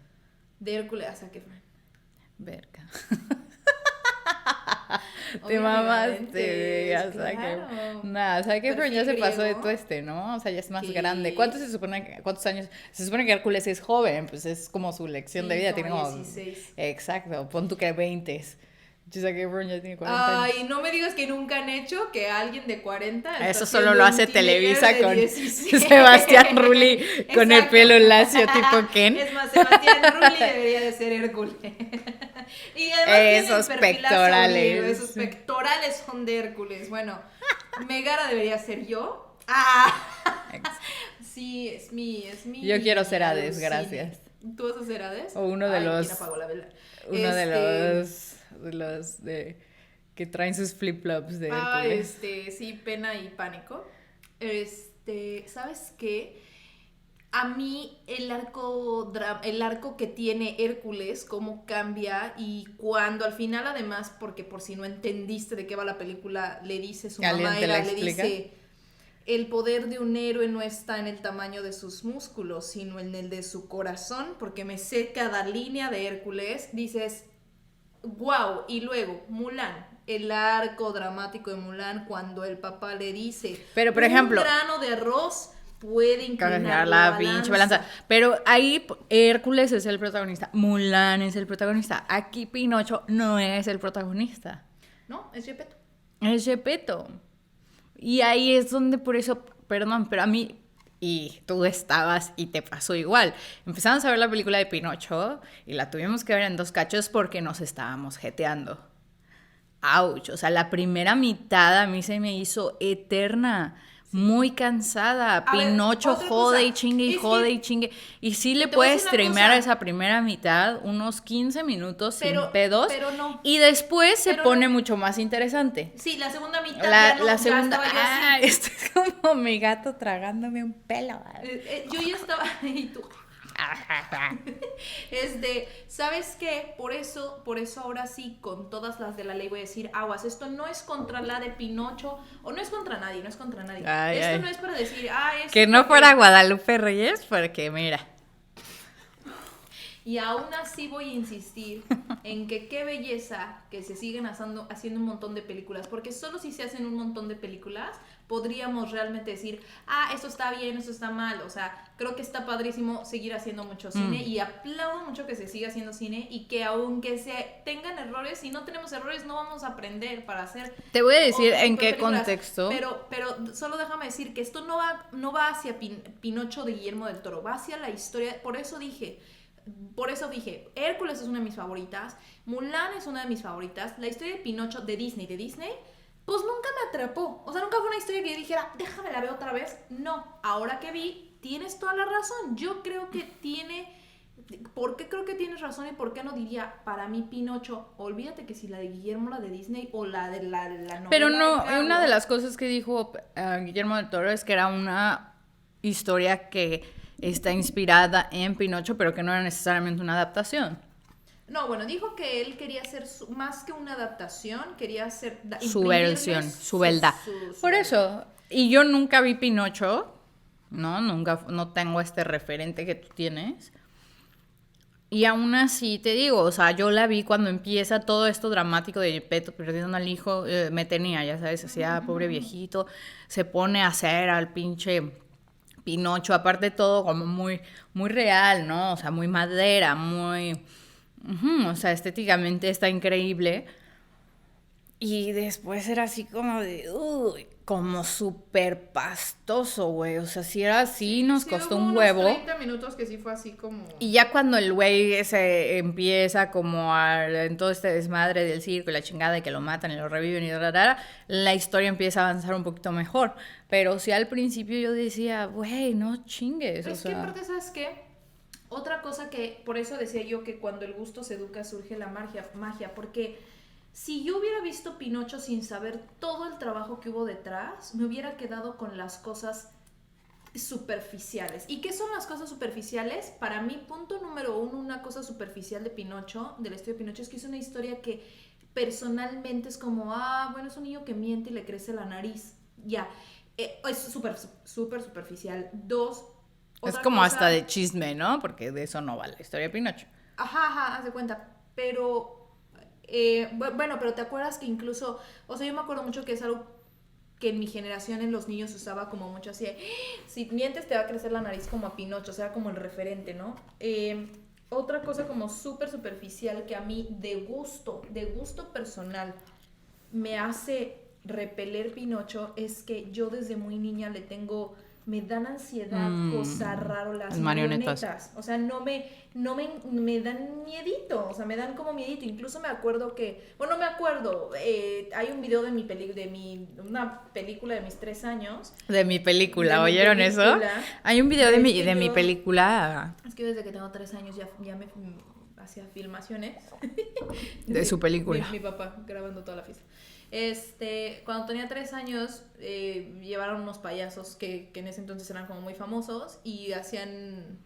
De Hércules a Zac Efron. Verga. Te mamaste, ya claro. Nada, Zac Efron ya se Perfil pasó de griego. tueste, ¿no? O sea, ya es más Sí. grande. ¿Cuántos años? Se supone que Hércules es joven, pues es como su lección de vida, tiene como 16. Exacto, pon tú que 20. Zac Efron ya tiene 40 años. Ay, no me digas que nunca han hecho que alguien de 40 está Eso solo haciendo lo un hace teenager Televisa de con 16. Sebastián Rulli con el Exacto. pelo lacio tipo Ken. Es más, Sebastián Rulli debería de ser Hércules. Y además Esos tiene el perfilazo pectorales. griego, esos pectorales son de Hércules. Bueno, Megara debería ser yo. Ah, sí, es mi. Yo quiero ser Hades, alucine. gracias. ¿Tú vas a ser Hades? O uno de los... ¿Quién apagó la vela? Uno de los que traen sus flip-flops de Hércules. Sí, pena y pánico. ¿Sabes qué? A mí el arco que tiene Hércules, cómo cambia y cuando al final además, porque por si no entendiste de qué va la película, le dice su ¿Alguien mamá, te la le explica? dice, el poder de un héroe no está en el tamaño de sus músculos, sino en el de su corazón, porque me sé cada línea de Hércules, dices, wow, y luego Mulan, el arco dramático de Mulan cuando el papá le dice, Pero, por ejemplo, un grano de arroz puede inclinar cargar la la pinche balanza. Pero ahí Hércules es el protagonista, Mulan es el protagonista. Aquí Pinocho no es el protagonista. No, es Gepetto. Es Gepetto. Y ahí es donde por eso, perdón, pero a mí, y tú estabas y te pasó igual. Empezamos a ver la película de Pinocho y la tuvimos que ver en 2 cachos porque nos estábamos jeteando. Ouch, o sea, la primera mitad a mí se me hizo eterna. Muy cansada. A ver, Pinocho otra jode cosa, y chingue y es jode que- y chingue. Y sí le te voy a puedes decir una streamear cosa. esa primera mitad unos 15 minutos Pero- sin pedos. pero no. Y después se Pero pone no. mucho más interesante. Sí, la segunda mitad La, ya no, la ya segunda. estaba yo así. Esto es como mi gato tragándome un pelo. Yo ya estaba y tú. ¿Sabes qué? Por eso ahora sí, con todas las de la ley voy a decir, aguas, esto no es contra la de Pinocho, o no es contra nadie, no es contra nadie. Ay, esto ay. no es para decir, es Que no fuera Guadalupe Reyes, porque mira. Y aún así voy a insistir en que qué belleza que se siguen haciendo un montón de películas, porque solo si se hacen un montón de películas podríamos realmente decir, esto está bien, esto está mal. O sea, creo que está padrísimo seguir haciendo mucho cine y aplaudo mucho que se siga haciendo cine y que aunque se tengan errores, si no tenemos errores no vamos a aprender para hacer. Te voy a decir otro en tipo de qué películas. contexto. Pero solo déjame decir que esto no va hacia Pinocho de Guillermo del Toro, va hacia la historia. Por eso dije, Hércules es una de mis favoritas, Mulan es una de mis favoritas, la historia de Pinocho de Disney, pues nunca me atrapó. O sea, nunca fue una historia que yo dijera, déjame la ver otra vez. No, ahora que vi, tienes toda la razón. Yo creo que ¿por qué creo que tienes razón y por qué no diría, para mí Pinocho, olvídate que si la de Guillermo, la de Disney o la de la novela? Pero no, de Carlos? una de las cosas que dijo Guillermo del Toro es que era una historia que está inspirada en Pinocho, pero que no era necesariamente una adaptación. No, bueno, dijo que él quería hacer más que una adaptación, quería hacer Su versión, su verdad. Por eso, y yo nunca vi Pinocho, no tengo este referente que tú tienes. Y aún así te digo, o sea, yo la vi cuando empieza todo esto dramático de Gepetto perdiendo al hijo, me tenía, ya sabes, así, pobre viejito, se pone a hacer al pinche Pinocho, aparte todo como muy, muy real, ¿no? O sea, muy madera, muy... o sea, estéticamente está increíble. Y después era así como de... Uy, como súper pastoso, güey. O sea, si era así, nos Sí, costó hubo un unos huevo. 30 minutos que sí fue así como... Y ya cuando el güey se empieza como en todo este desmadre del circo y la chingada y que lo matan y lo reviven y la historia empieza a avanzar un poquito mejor. Pero sí al principio yo decía, güey, no chingues. Es que aparte, ¿sabes qué? Otra cosa que, por eso decía yo que cuando el gusto se educa surge la magia, porque si yo hubiera visto Pinocho sin saber todo el trabajo que hubo detrás, me hubiera quedado con las cosas superficiales. ¿Y qué son las cosas superficiales? Para mí, punto número uno, una cosa superficial de Pinocho, de la historia de Pinocho, es que es una historia que personalmente es como, bueno, es un niño que miente y le crece la nariz. Ya, es súper superficial. Dos, Es otra como cosa, hasta de chisme, ¿no? Porque de eso no va la historia de Pinocho. Ajá, haz de cuenta. Pero, bueno, pero te acuerdas que incluso, o sea, yo me acuerdo mucho que es algo que en mi generación en los niños se usaba como mucho así, si mientes te va a crecer la nariz como a Pinocho, o sea, como el referente, ¿no? Otra cosa como súper superficial que a mí de gusto personal me hace repeler Pinocho es que yo desde muy niña me dan ansiedad, cosa raro las marionetas. O sea, no me dan miedito, o sea, me dan como miedito. Incluso me acuerdo que, bueno, no me acuerdo, hay un video de una película de mis 3 años. De mi película, De mi ¿oyeron película. eso? Hay un video de mi yo- película. Es que desde que tengo 3 años ya me hacía filmaciones. De su película. Mi papá grabando toda la fiesta. Cuando tenía 3 años, llevaron unos payasos que en ese entonces eran como muy famosos y hacían...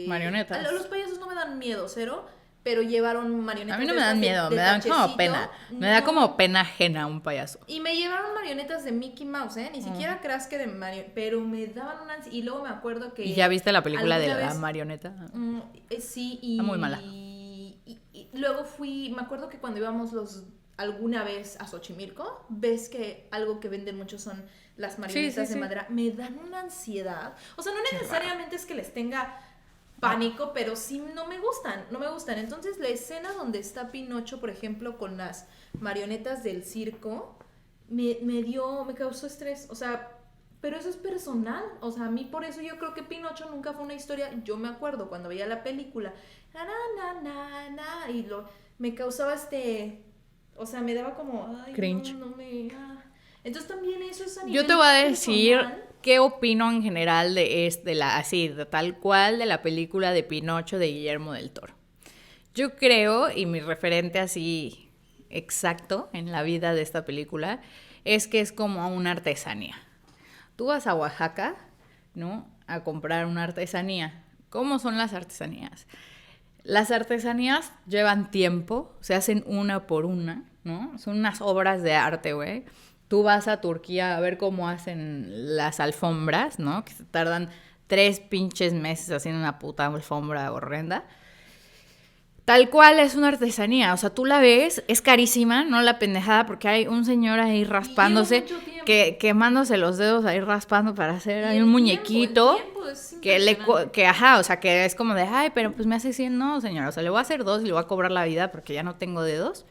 Marionetas. Los payasos no me dan miedo, cero, pero llevaron marionetas. A mí no me dan miedo, me dan como pena. Me da como pena ajena un payaso. Y me llevaron marionetas de Mickey Mouse, Ni siquiera creas que de marionetas, pero me daban una... Y luego me acuerdo que... ¿Y ya viste la película de la vez, marioneta? Sí, y... Está muy mala. Y luego me acuerdo que cuando íbamos alguna vez a Xochimilco, ves que algo que venden mucho son las marionetas de madera. Me dan una ansiedad. O sea, no necesariamente es que les tenga pánico, pero sí no me gustan. Entonces, la escena donde está Pinocho, por ejemplo, con las marionetas del circo, me causó estrés. O sea, pero eso es personal. O sea, a mí por eso yo creo que Pinocho nunca fue una historia. Yo me acuerdo cuando veía la película, y me causaba o sea, me daba como, ay, cringe. no me... Entonces también eso es a nivel Yo te voy a decir personal. qué opino en general de tal cual, de la película de Pinocho de Guillermo del Toro. Yo creo, y mi referente así exacto en la vida de esta película, es que es como una artesanía. Tú vas a Oaxaca, ¿no? A comprar una artesanía. ¿Cómo son las artesanías? Las artesanías llevan tiempo, se hacen una por una, ¿no? Son unas obras de arte, güey. Tú vas a Turquía a ver cómo hacen las alfombras, ¿no? Que se tardan 3 pinches meses haciendo una puta alfombra horrenda. Tal cual es una artesanía, o sea, tú la ves, es carísima, no la pendejada, porque hay un señor ahí raspándose, quemándose los dedos ahí raspando para hacer ahí un muñequito, o sea, que es como de, ay, pero pues me hace 100, no, señora, o sea, le voy a hacer 2 y le voy a cobrar la vida porque ya no tengo dedos.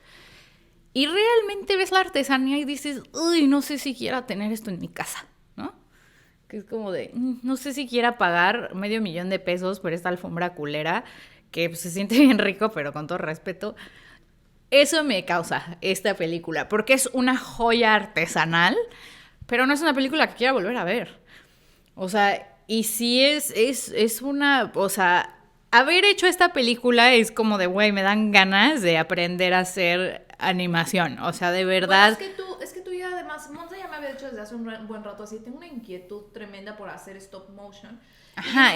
Y realmente ves la artesanía y dices, uy, no sé si quiera tener esto en mi casa, ¿no? Que es como de, no sé si quiera pagar $500,000 por esta alfombra culera, que pues, se siente bien rico, pero con todo respeto. Eso me causa esta película, porque es una joya artesanal, pero no es una película que quiera volver a ver. O sea, y sí es una, o sea, haber hecho esta película es como de, güey, me dan ganas de aprender a hacer animación, o sea, de verdad. Bueno, es que tú ya además, Monza ya me había dicho desde hace un buen rato así, tengo una inquietud tremenda por hacer stop motion. Ajá,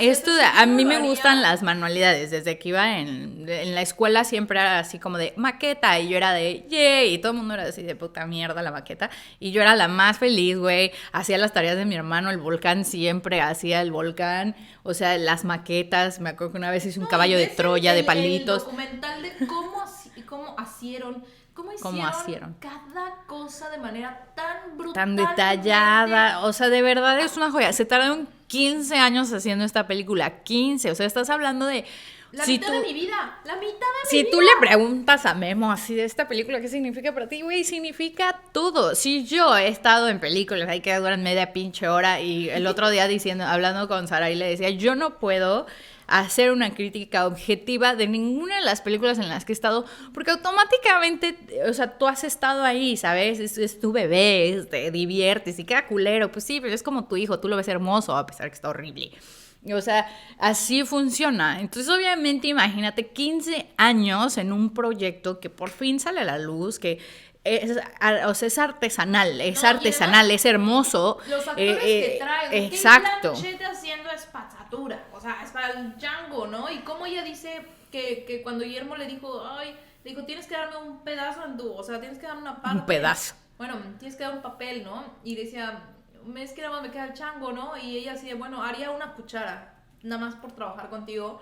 a mí me gustan las manualidades. Desde que iba en la escuela siempre era así como de maqueta y yo era de yay, y todo el mundo era así de puta mierda la maqueta y yo era la más feliz, güey. Hacía las tareas de mi hermano, el volcán siempre hacía el volcán, o sea, las maquetas. Me acuerdo que una vez hice un caballo de Troya de palitos. El documental de cómo hicieron cada cosa de manera tan brutal, tan detallada, o sea, de verdad es una joya. Se tardaron 15 años haciendo esta película, 15, o sea, estás hablando de... La mitad de mi vida, la mitad de mi vida. Si tú le preguntas a Memo así de esta película, ¿qué significa para ti, güey? Significa todo. Si yo he estado en películas ahí que duran media pinche hora y el otro día hablando con Sara y le decía, yo no puedo hacer una crítica objetiva de ninguna de las películas en las que he estado, porque automáticamente, o sea, tú has estado ahí, ¿sabes? Es tu bebé, te diviertes y queda culero. Pues sí, pero es como tu hijo, tú lo ves hermoso a pesar que está horrible. O sea, así funciona. Entonces, obviamente, imagínate 15 años en un proyecto que por fin sale a la luz, que o sea, es artesanal, es hermoso. Los actores que trae, exacto. Kate Blanchett haciendo espazatura, o sea, es para el Django, ¿no? Y como ella dice que cuando Guillermo le dijo, tienes que darme un pedazo o sea, tienes que darme una parte. Un pedazo. Bueno, tienes que dar un papel, ¿no? Y decía, es que nada más me queda el chango, ¿no? Y ella así de, bueno, haría una cuchara, nada más por trabajar contigo.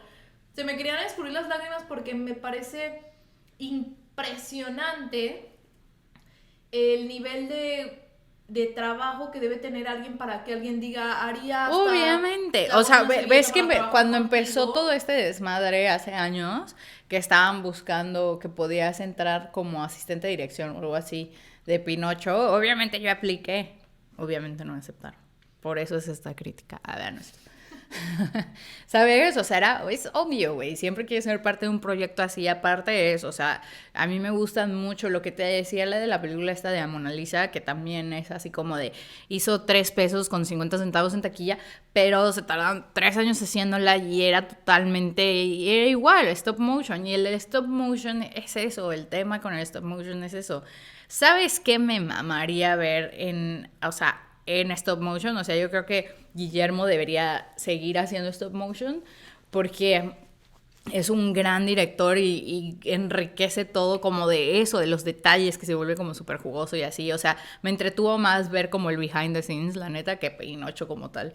Se me querían escurrir las lágrimas porque me parece impresionante el nivel de trabajo que debe tener alguien para que alguien diga, haría hasta... Obviamente, o sea, ves que cuando empezó todo este desmadre hace años, que estaban buscando que podías entrar como asistente de dirección o algo así de Pinocho, obviamente yo apliqué. Obviamente no me aceptaron. Por eso es esta crítica. A ver, no es... ¿Sabes? O sea, es obvio, güey. Siempre quieres ser parte de un proyecto así. Aparte de eso, o sea, a mí me gustan mucho lo que te decía la de la película esta de Mona Lisa, que también es así como de hizo 3 pesos con 50 centavos en taquilla, pero se tardaron 3 años haciéndola y era era igual, stop motion. Y el stop motion es eso, el tema con el stop motion es eso. ¿Sabes qué me mamaría ver en stop motion? O sea, yo creo que Guillermo debería seguir haciendo stop motion porque es un gran director y enriquece todo como de eso, de los detalles, que se vuelve como súper jugoso y así. O sea, me entretuvo más ver como el behind the scenes, la neta, que Pinocho como tal.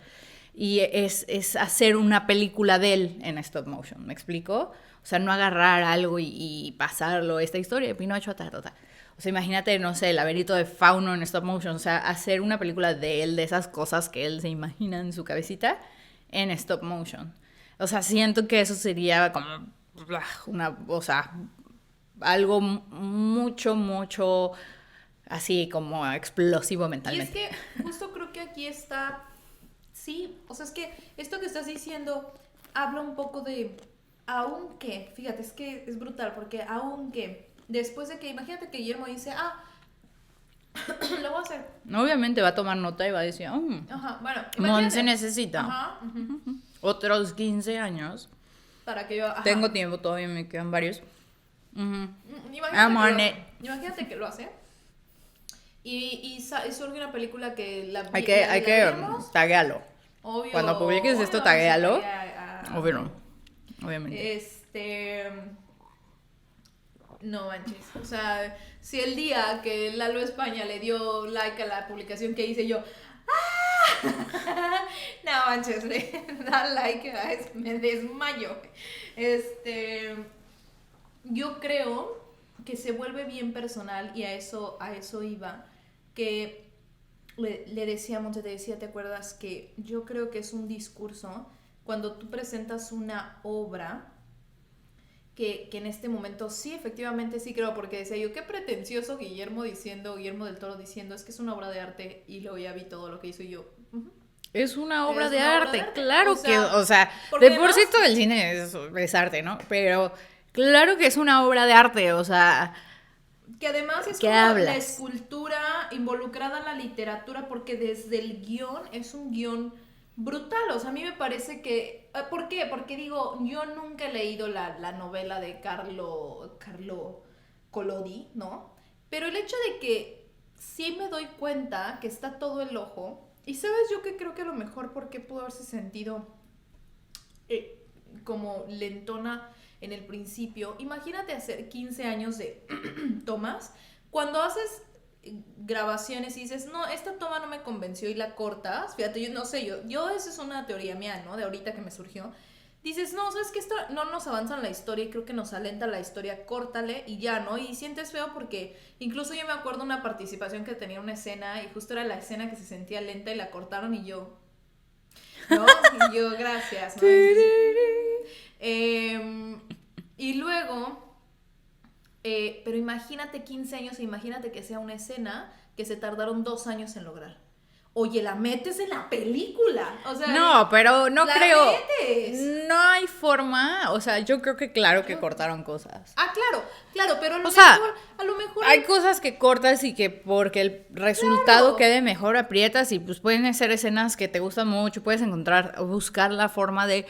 Y es hacer una película de él en stop motion, ¿me explico? O sea, no agarrar algo y pasarlo, esta historia de Pinocho, O sea, imagínate, no sé, el laberinto de Fauno en stop motion. O sea, hacer una película de él, de esas cosas que él se imagina en su cabecita, en stop motion. O sea, siento que eso sería como algo mucho, así como explosivo mentalmente. Y es que justo creo que aquí está, sí, o sea, es que esto que estás diciendo habla un poco de, aunque, fíjate, es que es brutal, porque aunque... Después de que, imagínate que Guillermo dice, lo voy a hacer. Obviamente va a tomar nota y va a decir, ajá, bueno, Monse necesita otros 15 años. Para que yo, tengo tiempo, todavía me quedan varios. Imagínate que lo hace. Y surge una película que hay que taguealo. Obvio. Cuando publiques esto, taguéalo. Obviamente. No manches, o sea, si el día que Lalo España le dio like a la publicación que hice yo, no manches, le da like, me desmayo. Yo creo que se vuelve bien personal y a eso iba, que le decía a Monte, ¿te acuerdas? Que yo creo que es un discurso cuando tú presentas una obra que en este momento sí, efectivamente sí creo, porque decía yo, qué pretencioso Guillermo del Toro diciendo, es que es una obra de arte, y luego ya vi todo lo que hizo y yo... Es una obra de arte, claro que, o sea, de por sí todo el cine es arte, ¿no? Pero claro que es una obra de arte, o sea... Que además es como la escultura involucrada en la literatura, porque desde el guión es un guión brutal, o sea, a mí me parece que... ¿Por qué? Porque digo, yo nunca he leído la novela de Carlo Collodi, ¿no? Pero el hecho de que sí me doy cuenta que está todo el ojo, y sabes yo que creo que a lo mejor porque pudo haberse sentido como lentona en el principio. Imagínate hacer 15 años de tomas, cuando haces grabaciones y dices, no, esta toma no me convenció y la cortas, fíjate, yo no sé, yo esa es una teoría mía, ¿no? De ahorita que me surgió. Dices, no, ¿sabes qué? Esto no nos avanza en la historia y creo que nos alenta la historia, córtale y ya, ¿no? Y sientes feo porque incluso yo me acuerdo una participación que tenía una escena y justo era la escena que se sentía lenta y la cortaron y yo... ¿no? Y yo, gracias, ¿no? Y luego, pero imagínate 15 años e imagínate que sea una escena que se tardaron 2 años en lograr. Oye, la metes en la película. O sea, No, pero no la creo. metes. No hay forma. O sea, yo creo que claro que cortaron cosas. Ah, claro, pero O sea, a lo mejor hay cosas que cortas y que porque el resultado Claro. quede mejor aprietas y pues pueden ser escenas que te gustan mucho, puedes buscar la forma de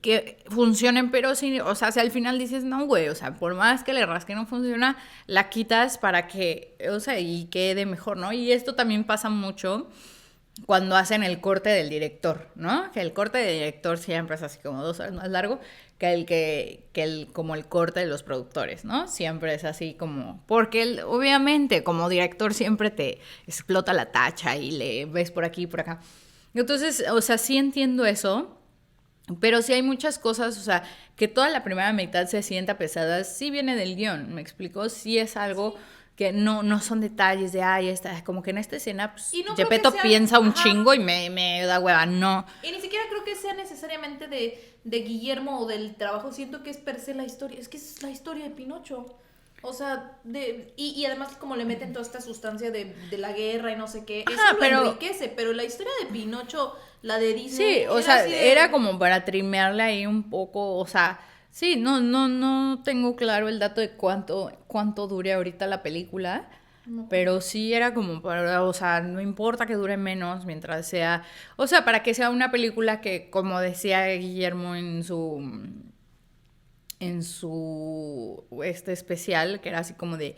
que funcionen, pero sí, o sea, si al final dices, no, güey, o sea, por más que le rasque no funciona, la quitas para que, o sea, y quede mejor, ¿no? Y esto también pasa mucho cuando hacen el corte del director, ¿no? Que el corte del director siempre es así como 2 horas más largo como el corte de los productores, ¿no? Siempre es así como, porque obviamente como director siempre te explota la tacha y le ves por aquí y por acá. Entonces, o sea, sí entiendo eso, pero sí hay muchas cosas, o sea, que toda la primera mitad se sienta pesada, sí viene del guión, ¿me explico? Sí es algo que no son detalles de, ay, como que en esta escena, pues, Y no creo que Gepetto sea, piensa un ajá, chingo y me da hueva, no. y ni siquiera creo que sea necesariamente de Guillermo o del trabajo. Siento que es per se la historia. Es que es la historia de Pinocho. O sea, y además como le meten toda esta sustancia de la guerra y no sé qué, eso Ajá, lo pero enriquece. Pero la historia de Pinocho, la de Disney, sí, o era sea, así de... era como para trimearle ahí un poco, o sea, sí, no tengo claro el dato de cuánto dure ahorita la película, No. pero sí era como para, o sea, no importa que dure menos mientras sea, o sea, para que sea una película que, como decía Guillermo en su especial, que era así como de,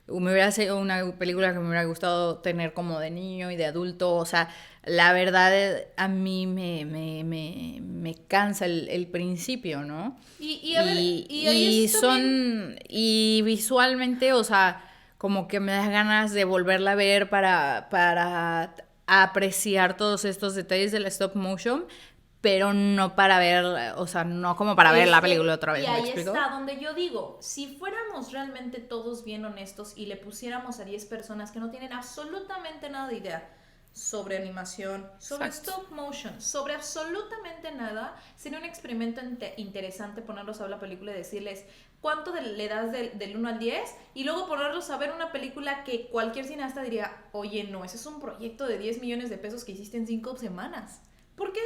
me hubiera sido una película que me hubiera gustado tener como de niño y de adulto, o sea, la verdad a mí me cansa el principio, ¿no? Y a ver, y ahí es también... Y visualmente, o sea, como que me da ganas de volverla a ver para apreciar todos estos detalles de la stop motion, pero no para ver, o sea, no como para ver Es la que, película otra y vez, ¿me ahí explico? está donde yo digo, si fuéramos realmente todos bien honestos y le pusiéramos a 10 personas que no tienen absolutamente nada de idea sobre animación, sobre Exacto. stop motion, sobre absolutamente nada, sería un experimento interesante ponerlos a ver la película y decirles cuánto le das del 1 al 10 y luego ponerlos a ver una película que cualquier cineasta diría, oye, no, ese es un proyecto de 10 millones de pesos que hiciste en 5 semanas. ¿Por qué?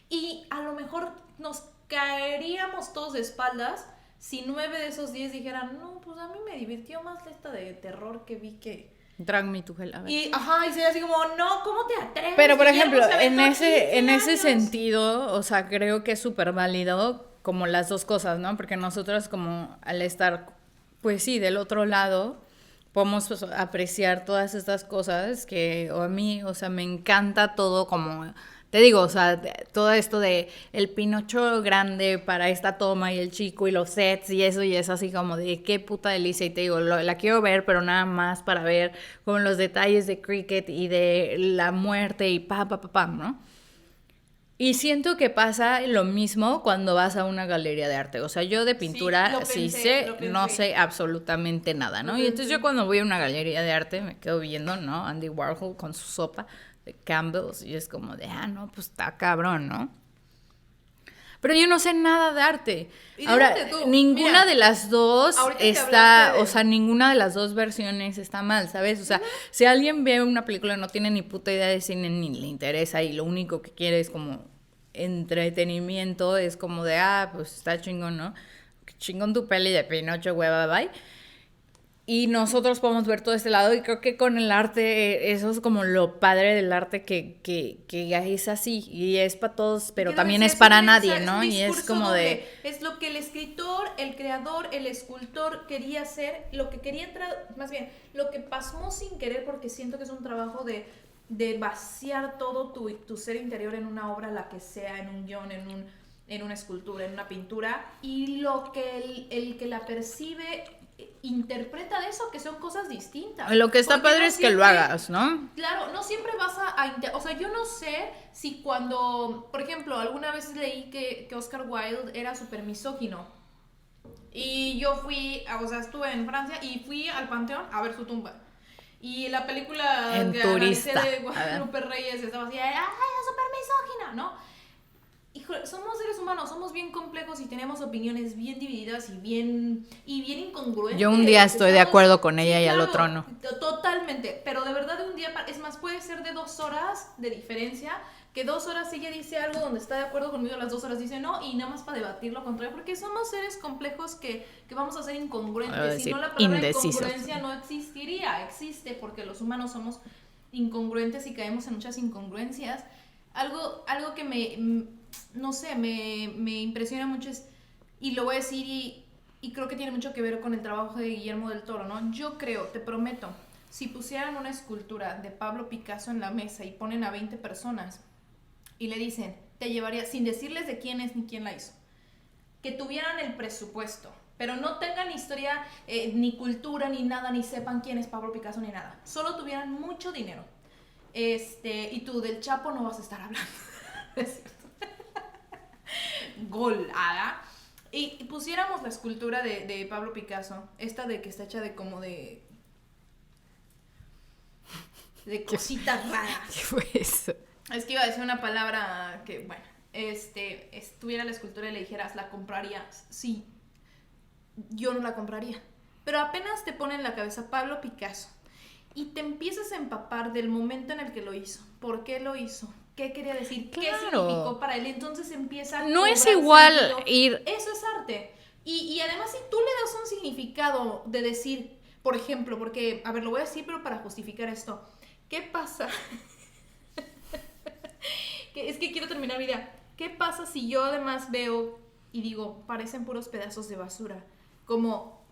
Y a lo mejor nos caeríamos todos de espaldas si 9 de esos 10 dijeran, no, pues a mí me divirtió más esta de terror que vi que... Drag Me to Hell, a ver. Y, ajá, y sería así como, no, ¿cómo te atreves? Pero, por Guillermo ejemplo, se aventó 15 en ese años. sentido, o sea, creo que es súper válido como las dos cosas, ¿no? Porque nosotros como al estar, pues sí, del otro lado, podemos pues, apreciar todas estas cosas que a mí, o sea, me encanta todo como, te digo, o sea, todo esto de el Pinocho grande para esta toma y el chico y los sets y es así como de qué puta delicia. Y te digo, la quiero ver, pero nada más para ver con los detalles de Cricket y de la muerte y pam, ¿no? Y siento que pasa lo mismo cuando vas a una galería de arte. O sea, yo de pintura sí sé, no sé absolutamente nada, ¿no? Y entonces yo cuando voy a una galería de arte me quedo viendo, ¿no? Andy Warhol con su sopa de Campbell's y es como de, no, pues está cabrón, ¿no? Pero yo no sé nada de arte. Y Ahora, déjate tú, ninguna mira, de las dos ahorita que está, hablaste de... o sea, ninguna de las dos versiones está mal, ¿sabes? O sea, si alguien ve una película y no tiene ni puta idea de cine ni le interesa y lo único que quiere es como entretenimiento, es como de, pues está chingón, ¿no? Chingón tu peli de Pinocho, hueva, bye. Y nosotros podemos ver todo este lado y creo que con el arte, eso es como lo padre del arte que es así y es para todos, pero ¿Qué también decía? es para un nadie, mensaje, ¿no? un Y es discurso como doble. de... Es lo que el escritor, el creador, el escultor quería hacer, lo que quería más bien, lo que pasmó sin querer, porque siento que es un trabajo de vaciar todo tu ser interior en una obra, la que sea, en un guión, en una escultura, en una pintura, y lo que el que la percibe interpreta de eso, que son cosas distintas. Lo que está Porque padre no es que lo siempre... hagas, ¿no? Claro, no siempre vas a o sea, yo no sé si cuando, por ejemplo, alguna vez leí que Oscar Wilde era súper misógino. Y yo o sea, estuve en Francia y fui al Panteón a ver su tumba. Y la película En que analicé turista. de A ver. Guadalupe Reyes estaba así, ¡ay, es súper misógina, ¿no? Híjole, somos seres humanos, somos bien complejos y tenemos opiniones bien divididas y bien incongruentes. Yo un día estoy de acuerdo con ella y claro, al otro no. Totalmente, pero de verdad de un día, es más, puede ser de 2 horas de diferencia, que 2 horas ella dice algo donde está de acuerdo conmigo, las 2 horas dice no, y nada más para debatir lo contrario, porque somos seres complejos que vamos a ser incongruentes, si no la palabra incongruencia no existiría, existe porque los humanos somos incongruentes y caemos en muchas incongruencias. Algo que no sé, me impresiona mucho es, y lo voy a decir y creo que tiene mucho que ver con el trabajo de Guillermo del Toro, ¿no? Yo creo, te prometo, si pusieran una escultura de Pablo Picasso en la mesa y ponen a 20 personas y le dicen, te llevaría, sin decirles de quién es ni quién la hizo, que tuvieran el presupuesto, pero no tengan historia, ni cultura, ni nada, ni sepan quién es Pablo Picasso, ni nada, solo tuvieran mucho dinero, y tú del Chapo no vas a estar hablando, es cierto. Golada. Y pusiéramos la escultura de Pablo Picasso, esta de que está hecha de como de cositas raras. ¿Qué fue eso? Es que iba a decir una palabra que, bueno, estuviera la escultura y le dijeras, ¿la comprarías? Sí, yo no la compraría. Pero apenas te pone en la cabeza Pablo Picasso y te empiezas a empapar del momento en el que lo hizo, por qué lo hizo, qué quería decir, qué significó para él, entonces empieza a no es igual sentido. ir... Eso es arte. Y además si tú le das un significado de decir, por ejemplo, porque, a ver, lo voy a decir, pero para justificar esto, ¿qué pasa? Es que quiero terminar mi idea. ¿Qué pasa si yo además veo y digo, parecen puros pedazos de basura? Como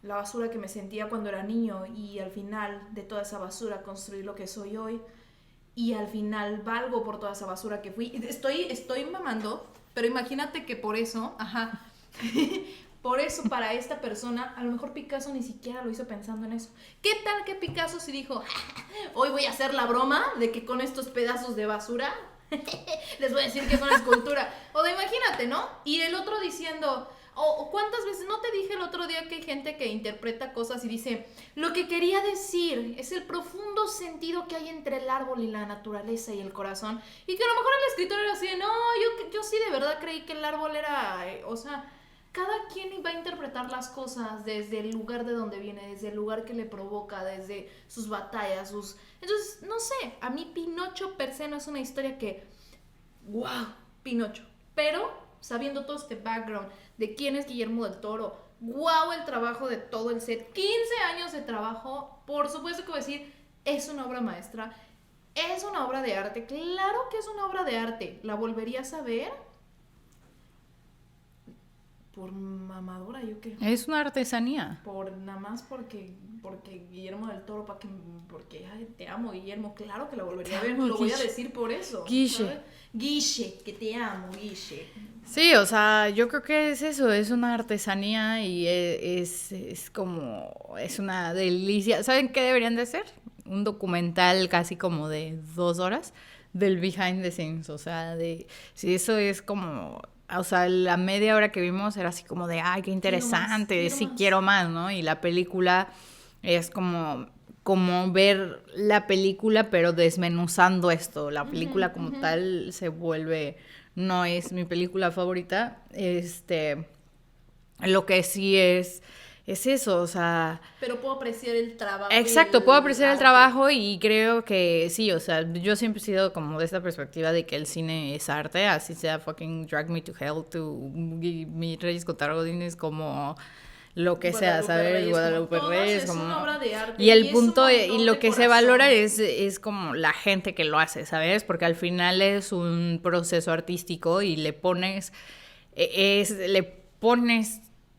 la basura que me sentía cuando era niño y al final de toda esa basura construir lo que soy hoy y al final valgo por toda esa basura que fui. Estoy mamando, pero imagínate que por eso, por eso para esta persona, a lo mejor Picasso ni siquiera lo hizo pensando en eso. ¿Qué tal que Picasso sí dijo, hoy voy a hacer la broma de que con estos pedazos de basura les voy a decir que es una escultura? O de imagínate, ¿no? Y el otro diciendo... O cuántas veces, no te dije el otro día que hay gente que interpreta cosas y dice, lo que quería decir es el profundo sentido que hay entre el árbol y la naturaleza y el corazón, y que a lo mejor el escritor era así, no, yo sí de verdad creí que el árbol era, o sea, cada quien va a interpretar las cosas desde el lugar de donde viene, desde el lugar que le provoca, desde sus batallas, entonces, no sé, a mí Pinocho per se no es una historia que, wow, Pinocho, pero... sabiendo todo este background de quién es Guillermo del Toro, wow, el trabajo de todo el set, 15 años de trabajo, por supuesto que voy a decir, es una obra maestra, es una obra de arte, claro que es una obra de arte, ¿la volverías a ver? Por mamadora, yo creo. Es una artesanía. Nada más porque Guillermo del Toro, porque ay, te amo, Guillermo, claro que la volvería a ver, lo voy a decir por eso. Guille, que te amo, Guille. Sí, o sea, yo creo que es eso, es una artesanía y es como, es una delicia. ¿Saben qué deberían de hacer? Un documental casi como de 2 horas del behind the scenes, o sea, si eso es como... O sea, la media hora que vimos era así como de, ay, qué interesante, quiero más, ¿no? Y la película es como ver la película, pero desmenuzando esto. La película como tal se vuelve, no es mi película favorita. Lo que sí es eso, o sea... Pero puedo apreciar el trabajo. Exacto, puedo apreciar el trabajo y creo que sí, o sea, yo siempre he sido como de esta perspectiva de que el cine es arte, así sea fucking Drag Me to Hell, Mi Reyes contra Godines, como lo que sea, ¿sabes? Guadalupe Reyes, como... Es una obra de arte. Y el punto, y lo que se valora es como la gente que lo hace, ¿sabes? Porque al final es un proceso artístico y le pones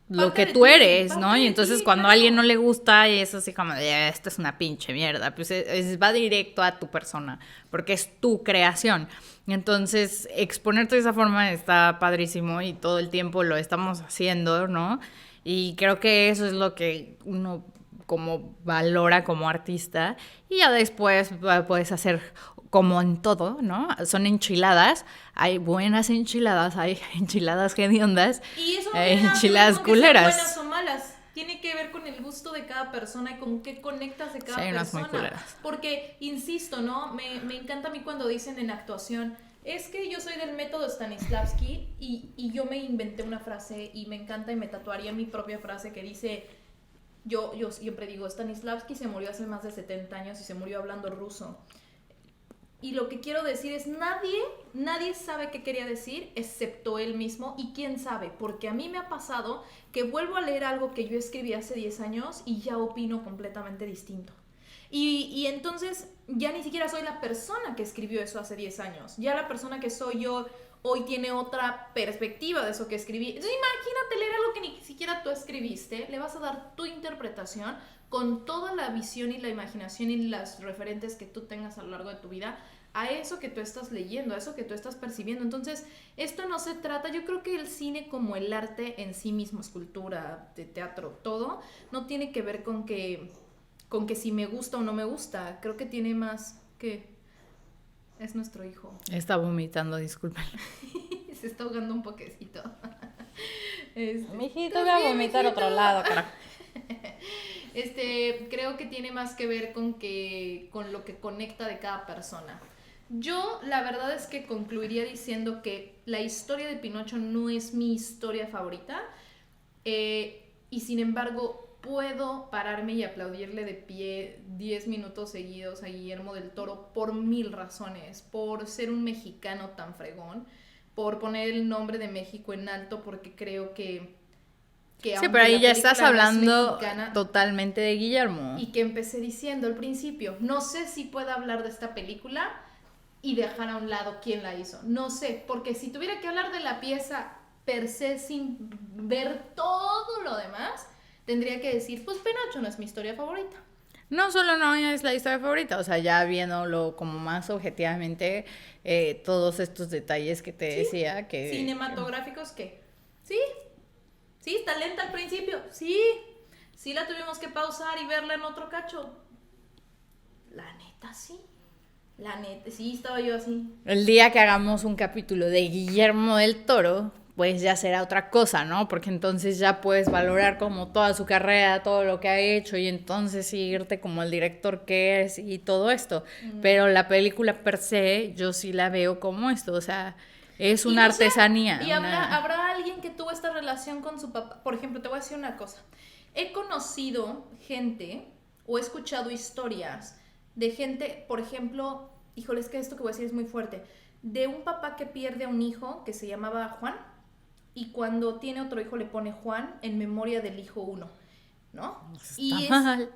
lo que tú eres, ¿no? Y entonces cuando a alguien no le gusta es así como de, esto es una pinche mierda, pues va directo a tu persona, porque es tu creación. Entonces exponerte de esa forma está padrísimo y todo el tiempo lo estamos haciendo, ¿no? Y creo que eso es lo que uno como valora como artista y ya después puedes hacer como en todo, ¿no? Son enchiladas, hay buenas enchiladas, hay enchiladas hediondas, y eso hay enchiladas culeras. Buenas o malas. tiene que ver con el gusto de cada persona y con qué conectas de cada Sí, unas muy persona. culeras. Porque, insisto, ¿no? Me encanta a mí cuando dicen en actuación, es que yo soy del método Stanislavski y yo me inventé una frase y me encanta y me tatuaría mi propia frase que dice, yo siempre digo, Stanislavski se murió hace más de 70 años y se murió hablando ruso. Y lo que quiero decir es, nadie sabe qué quería decir, excepto él mismo, y quién sabe, porque a mí me ha pasado que vuelvo a leer algo que yo escribí hace 10 años y ya opino completamente distinto. Y entonces ya ni siquiera soy la persona que escribió eso hace 10 años, ya la persona que soy yo hoy tiene otra perspectiva de eso que escribí. Entonces imagínate leer algo que ni siquiera tú escribiste, le vas a dar tu interpretación con toda la visión y la imaginación y las referentes que tú tengas a lo largo de tu vida a eso que tú estás leyendo, a eso que tú estás percibiendo. Entonces, esto no se trata, yo creo que el cine como el arte en sí mismo, escultura, de teatro, todo, no tiene que ver con que si me gusta o no me gusta. Creo que tiene más que es nuestro hijo. Está vomitando, disculpen. Se está ahogando un poquecito. Mijito, voy a vomitar a otro lado, carajo. Creo que tiene más que ver con lo que conecta de cada persona. Yo la verdad es que concluiría diciendo que la historia de Pinocho no es mi historia favorita, y sin embargo puedo pararme y aplaudirle de pie 10 minutos seguidos a Guillermo del Toro por 1000 razones, por ser un mexicano tan fregón, por poner el nombre de México en alto, porque creo que sí, pero ahí ya estás hablando mexicana, totalmente de Guillermo. y que empecé diciendo al principio, no sé si pueda hablar de esta película y dejar a un lado quién la hizo, no sé, porque si tuviera que hablar de la pieza per se sin ver todo lo demás, tendría que decir, pues Pinocho no es mi historia favorita. No solo no es la historia favorita, o sea, ya viéndolo como más objetivamente, todos estos detalles que te decía que... Cinematográficos que, sí, está lenta al principio, sí la tuvimos que pausar y verla en otro cacho. La neta, sí, estaba yo así. El día que hagamos un capítulo de Guillermo del Toro, pues ya será otra cosa, ¿no? Porque entonces ya puedes valorar como toda su carrera, todo lo que ha hecho y entonces irte como el director que es y todo esto. Pero la película per se, yo sí la veo como esto, o sea, es una artesanía. Y habrá alguien que tuvo esta relación con su papá. Por ejemplo, te voy a decir una cosa. He conocido gente o he escuchado historias de gente, por ejemplo, híjole, es que esto que voy a decir es muy fuerte, de un papá que pierde a un hijo que se llamaba Juan y cuando tiene otro hijo le pone Juan en memoria del hijo uno, ¿no? Y mal.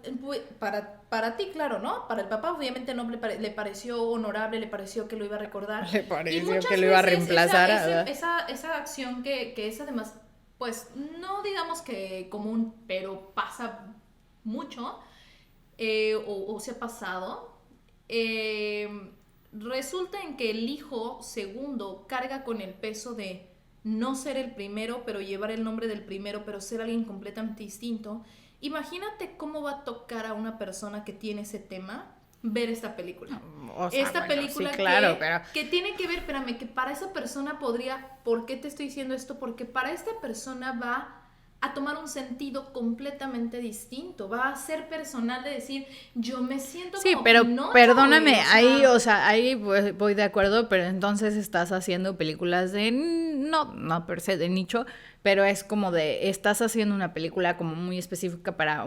Para ti, claro, ¿no? Para el papá obviamente no le pareció honorable, le pareció que lo iba a recordar. Le pareció que lo iba a reemplazar. Esa acción que es además, pues, no digamos que común, pero pasa mucho, o se ha pasado, resulta en que el hijo segundo carga con el peso de no ser el primero, pero llevar el nombre del primero, pero ser alguien completamente distinto. Imagínate cómo va a tocar a una persona que tiene ese tema ver esta película. O sea, Esta bueno, película sí, claro, pero... que tiene que ver, espérame, que para esa persona podría... ¿Por qué te estoy diciendo esto? Porque para esta persona va a tomar un sentido completamente distinto, va a ser personal de decir, yo me siento sí, como pero Pinocho, perdóname, güey, ahí, o sea, ahí voy de acuerdo, pero entonces estás haciendo películas de, no per se de nicho, pero es como de, estás haciendo una película como muy específica para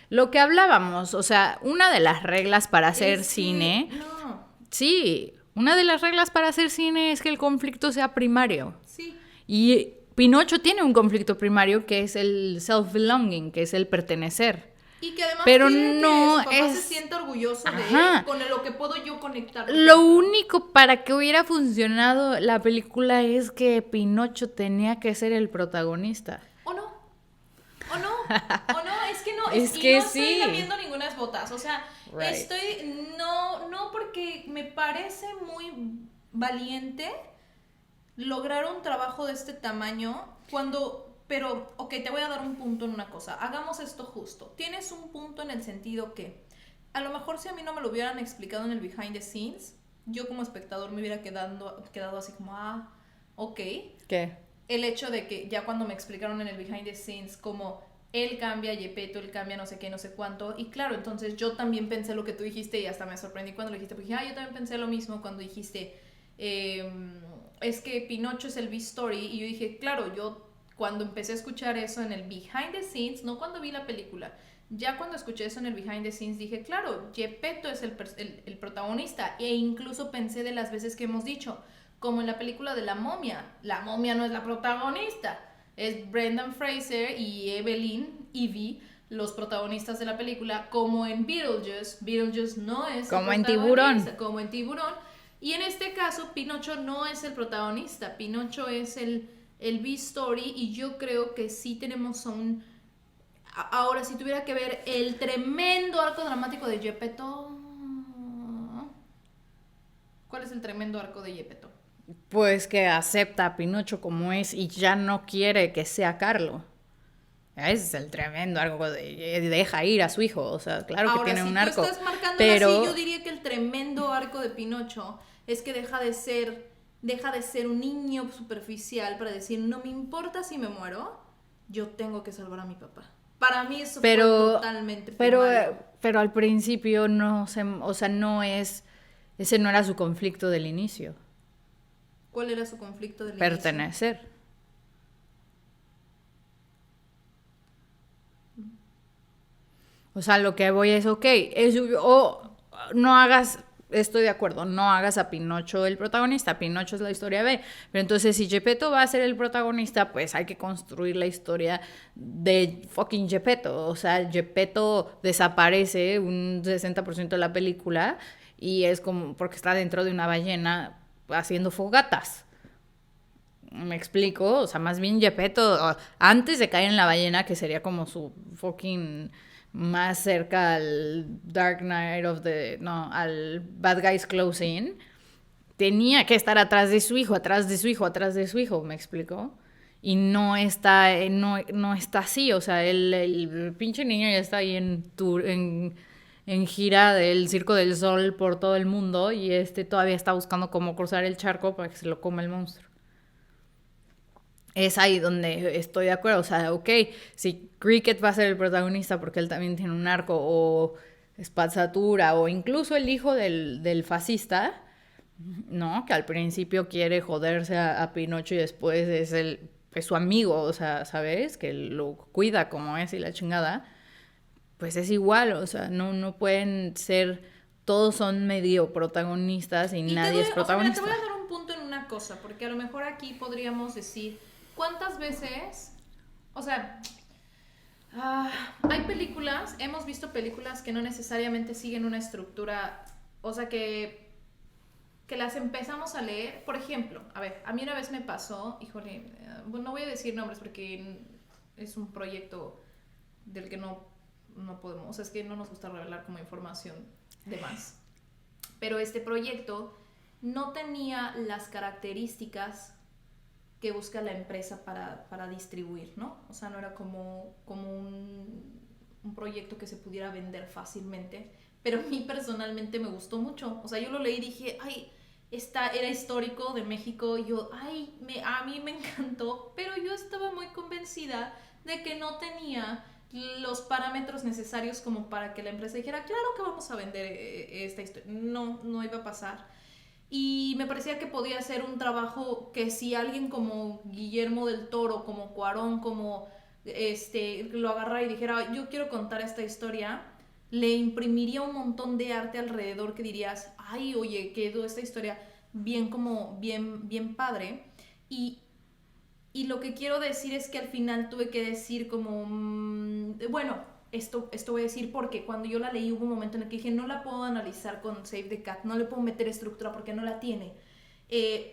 lo que hablábamos, o sea, una de las reglas para hacer cine, no. Sí, una de las reglas para hacer cine es que el conflicto sea primario. Sí. Y Pinocho tiene un conflicto primario que es el self-belonging, que es el pertenecer. Y que además pero quiere no que su papá es... se sienta orgulloso de Ajá. él, con lo que puedo yo conectar. Lo único para que hubiera funcionado la película es que Pinocho tenía que ser el protagonista. ¿O no? Es que no. Es y que no estoy sí. lamiendo ninguna de las botas. O sea, Right. no porque me parece muy valiente lograr un trabajo de este tamaño pero, ok, te voy a dar un punto en una cosa. Hagamos esto justo. Tienes un punto en el sentido que a lo mejor si a mí no me lo hubieran explicado en el behind the scenes, yo como espectador me hubiera quedado así como, ok. ¿Qué? El hecho de que ya cuando me explicaron en el behind the scenes como él cambia, Gepetto, él cambia no sé qué, no sé cuánto. Y claro, entonces yo también pensé lo que tú dijiste y hasta me sorprendí cuando lo dijiste. Porque dije, yo también pensé lo mismo cuando dijiste, es que Pinocho es el B-Story. Y yo dije, claro, yo cuando empecé a escuchar eso en el behind the scenes, no cuando vi la película, ya cuando escuché eso en el behind the scenes dije, claro, Gepetto es el protagonista. E incluso pensé de las veces que hemos dicho, como en la película de la momia no es la protagonista, es Brendan Fraser y Evie, los protagonistas de la película, como en Beetlejuice no es como el en protagonista, Tiburón. como en Tiburón, y en este caso Pinocho no es el protagonista, Pinocho es el B-Story, y yo creo que sí tenemos un... Ahora, si tuviera que ver el tremendo arco dramático de Gepetto, ¿cuál es el tremendo arco de Gepetto? Pues que acepta a Pinocho como es y ya no quiere que sea Carlo. Ese es el tremendo arco deja ir a su hijo, o sea, claro que Ahora, tiene si un tú arco, estás marcándola así, yo pero diría que el tremendo arco de Pinocho es que deja de ser un niño superficial para decir, no me importa si me muero, yo tengo que salvar a mi papá. Para mí eso fue pero totalmente pero primario. pero al principio no se, o sea, no es ese no era su conflicto del inicio, ¿Cuál era su conflicto del inicio? pertenecer. O sea, lo que voy es, ok, o no hagas, estoy de acuerdo, no hagas a Pinocho el protagonista, Pinocho es la historia B, pero entonces si Gepetto va a ser el protagonista, pues hay que construir la historia de fucking Gepetto. O sea, Gepetto desaparece un 60% de la película y es como porque está dentro de una ballena haciendo fogatas. Me explico, o sea, más bien Gepetto, antes de caer en la ballena, que sería como su fucking más cerca al Dark Knight of the, no, al Bad Guys Close In, tenía que estar atrás de su hijo, atrás de su hijo, atrás de su hijo, ¿me explico? Y no está así, o sea, el pinche niño ya está ahí en gira del Circo del Sol por todo el mundo y este todavía está buscando cómo cruzar el charco para que se lo coma el monstruo. Es ahí donde estoy de acuerdo. O sea, ok, si Cricket va a ser el protagonista porque él también tiene un arco, o Spazzatura, o incluso el hijo del fascista, ¿no? Que al principio quiere joderse a Pinocho y después es su amigo, o sea, ¿sabes? Que lo cuida como es y la chingada. Pues es igual, o sea, no pueden ser, todos son medio protagonistas y Y te nadie doy, es o sea, mira, te voy protagonista. a dar un punto en una cosa, porque a lo mejor aquí podríamos decir, ¿cuántas veces, o sea, hay películas, hemos visto películas que no necesariamente siguen una estructura, o sea, que las empezamos a leer? Por ejemplo, a ver, a mí una vez me pasó, híjole, bueno, no voy a decir nombres porque es un proyecto del que no podemos, o sea, es que no nos gusta revelar como información de más. Pero este proyecto no tenía las características que busca la empresa para distribuir, ¿no? O sea, no era como un proyecto que se pudiera vender fácilmente, pero a mí personalmente me gustó mucho. O sea, yo lo leí y dije, ay, era histórico de México, y yo, ay, a mí me encantó, pero yo estaba muy convencida de que no tenía los parámetros necesarios como para que la empresa dijera, claro que vamos a vender esta historia. No, no iba a pasar. Y me parecía que podía ser un trabajo que si alguien como Guillermo del Toro, como Cuarón, como lo agarrara y dijera, yo quiero contar esta historia, le imprimiría un montón de arte alrededor que dirías, ay, oye, quedó esta historia bien padre. Y, y lo que quiero decir es que al final tuve que decir como, bueno, esto voy a decir porque cuando yo la leí hubo un momento en el que dije, no la puedo analizar con Save the Cat, no le puedo meter estructura porque no la tiene.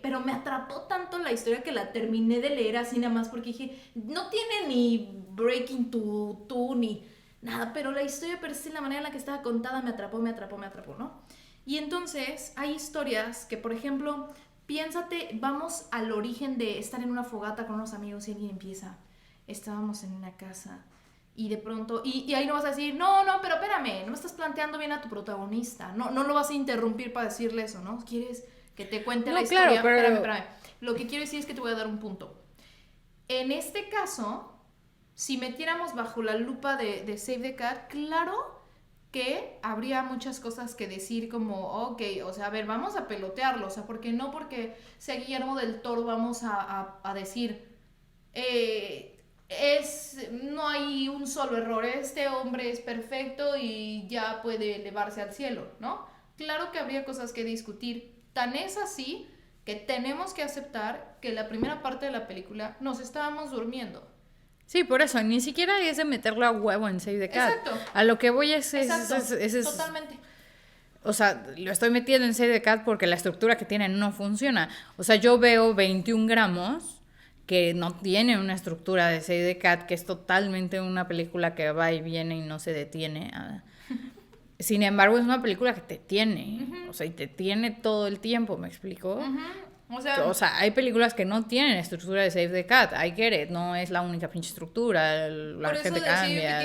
Pero me atrapó tanto la historia que la terminé de leer así nada más porque dije, no tiene ni Breaking to ni nada, pero la historia per se, la manera en la que estaba contada me atrapó, ¿no? Y entonces hay historias que, por ejemplo, piénsate, vamos al origen de estar en una fogata con unos amigos y alguien empieza, estábamos en una casa y de pronto, y ahí no vas a decir, no, pero espérame, no me estás planteando bien a tu protagonista, no lo vas a interrumpir para decirle eso, ¿no? ¿Quieres que te cuente la No, historia? claro, pero Espérame. Lo que quiero decir es que te voy a dar un punto. En este caso, si metiéramos bajo la lupa de Save the Cat, claro que habría muchas cosas que decir como, ok, o sea, a ver, vamos a pelotearlo, o sea, porque no porque sea Guillermo del Toro vamos a decir, no hay un solo error, este hombre es perfecto y ya puede elevarse al cielo, ¿no? Claro que habría cosas que discutir, tan es así que tenemos que aceptar que la primera parte de la película nos estábamos durmiendo. Sí, por eso, ni siquiera es de meterlo a huevo en Save the Cat. Exacto. A lo que voy Totalmente. O sea, lo estoy metiendo en Save the Cat porque la estructura que tiene no funciona. O sea, yo veo 21 gramos que no tiene una estructura de Save the Cat, que es totalmente una película que va y viene y no se detiene. Sin embargo, es una película que te tiene. O sea, y te tiene todo el tiempo, ¿me explico? O sea, hay películas que no tienen estructura de Save the Cat. I get it, no es la única pinche estructura. La gente cambia.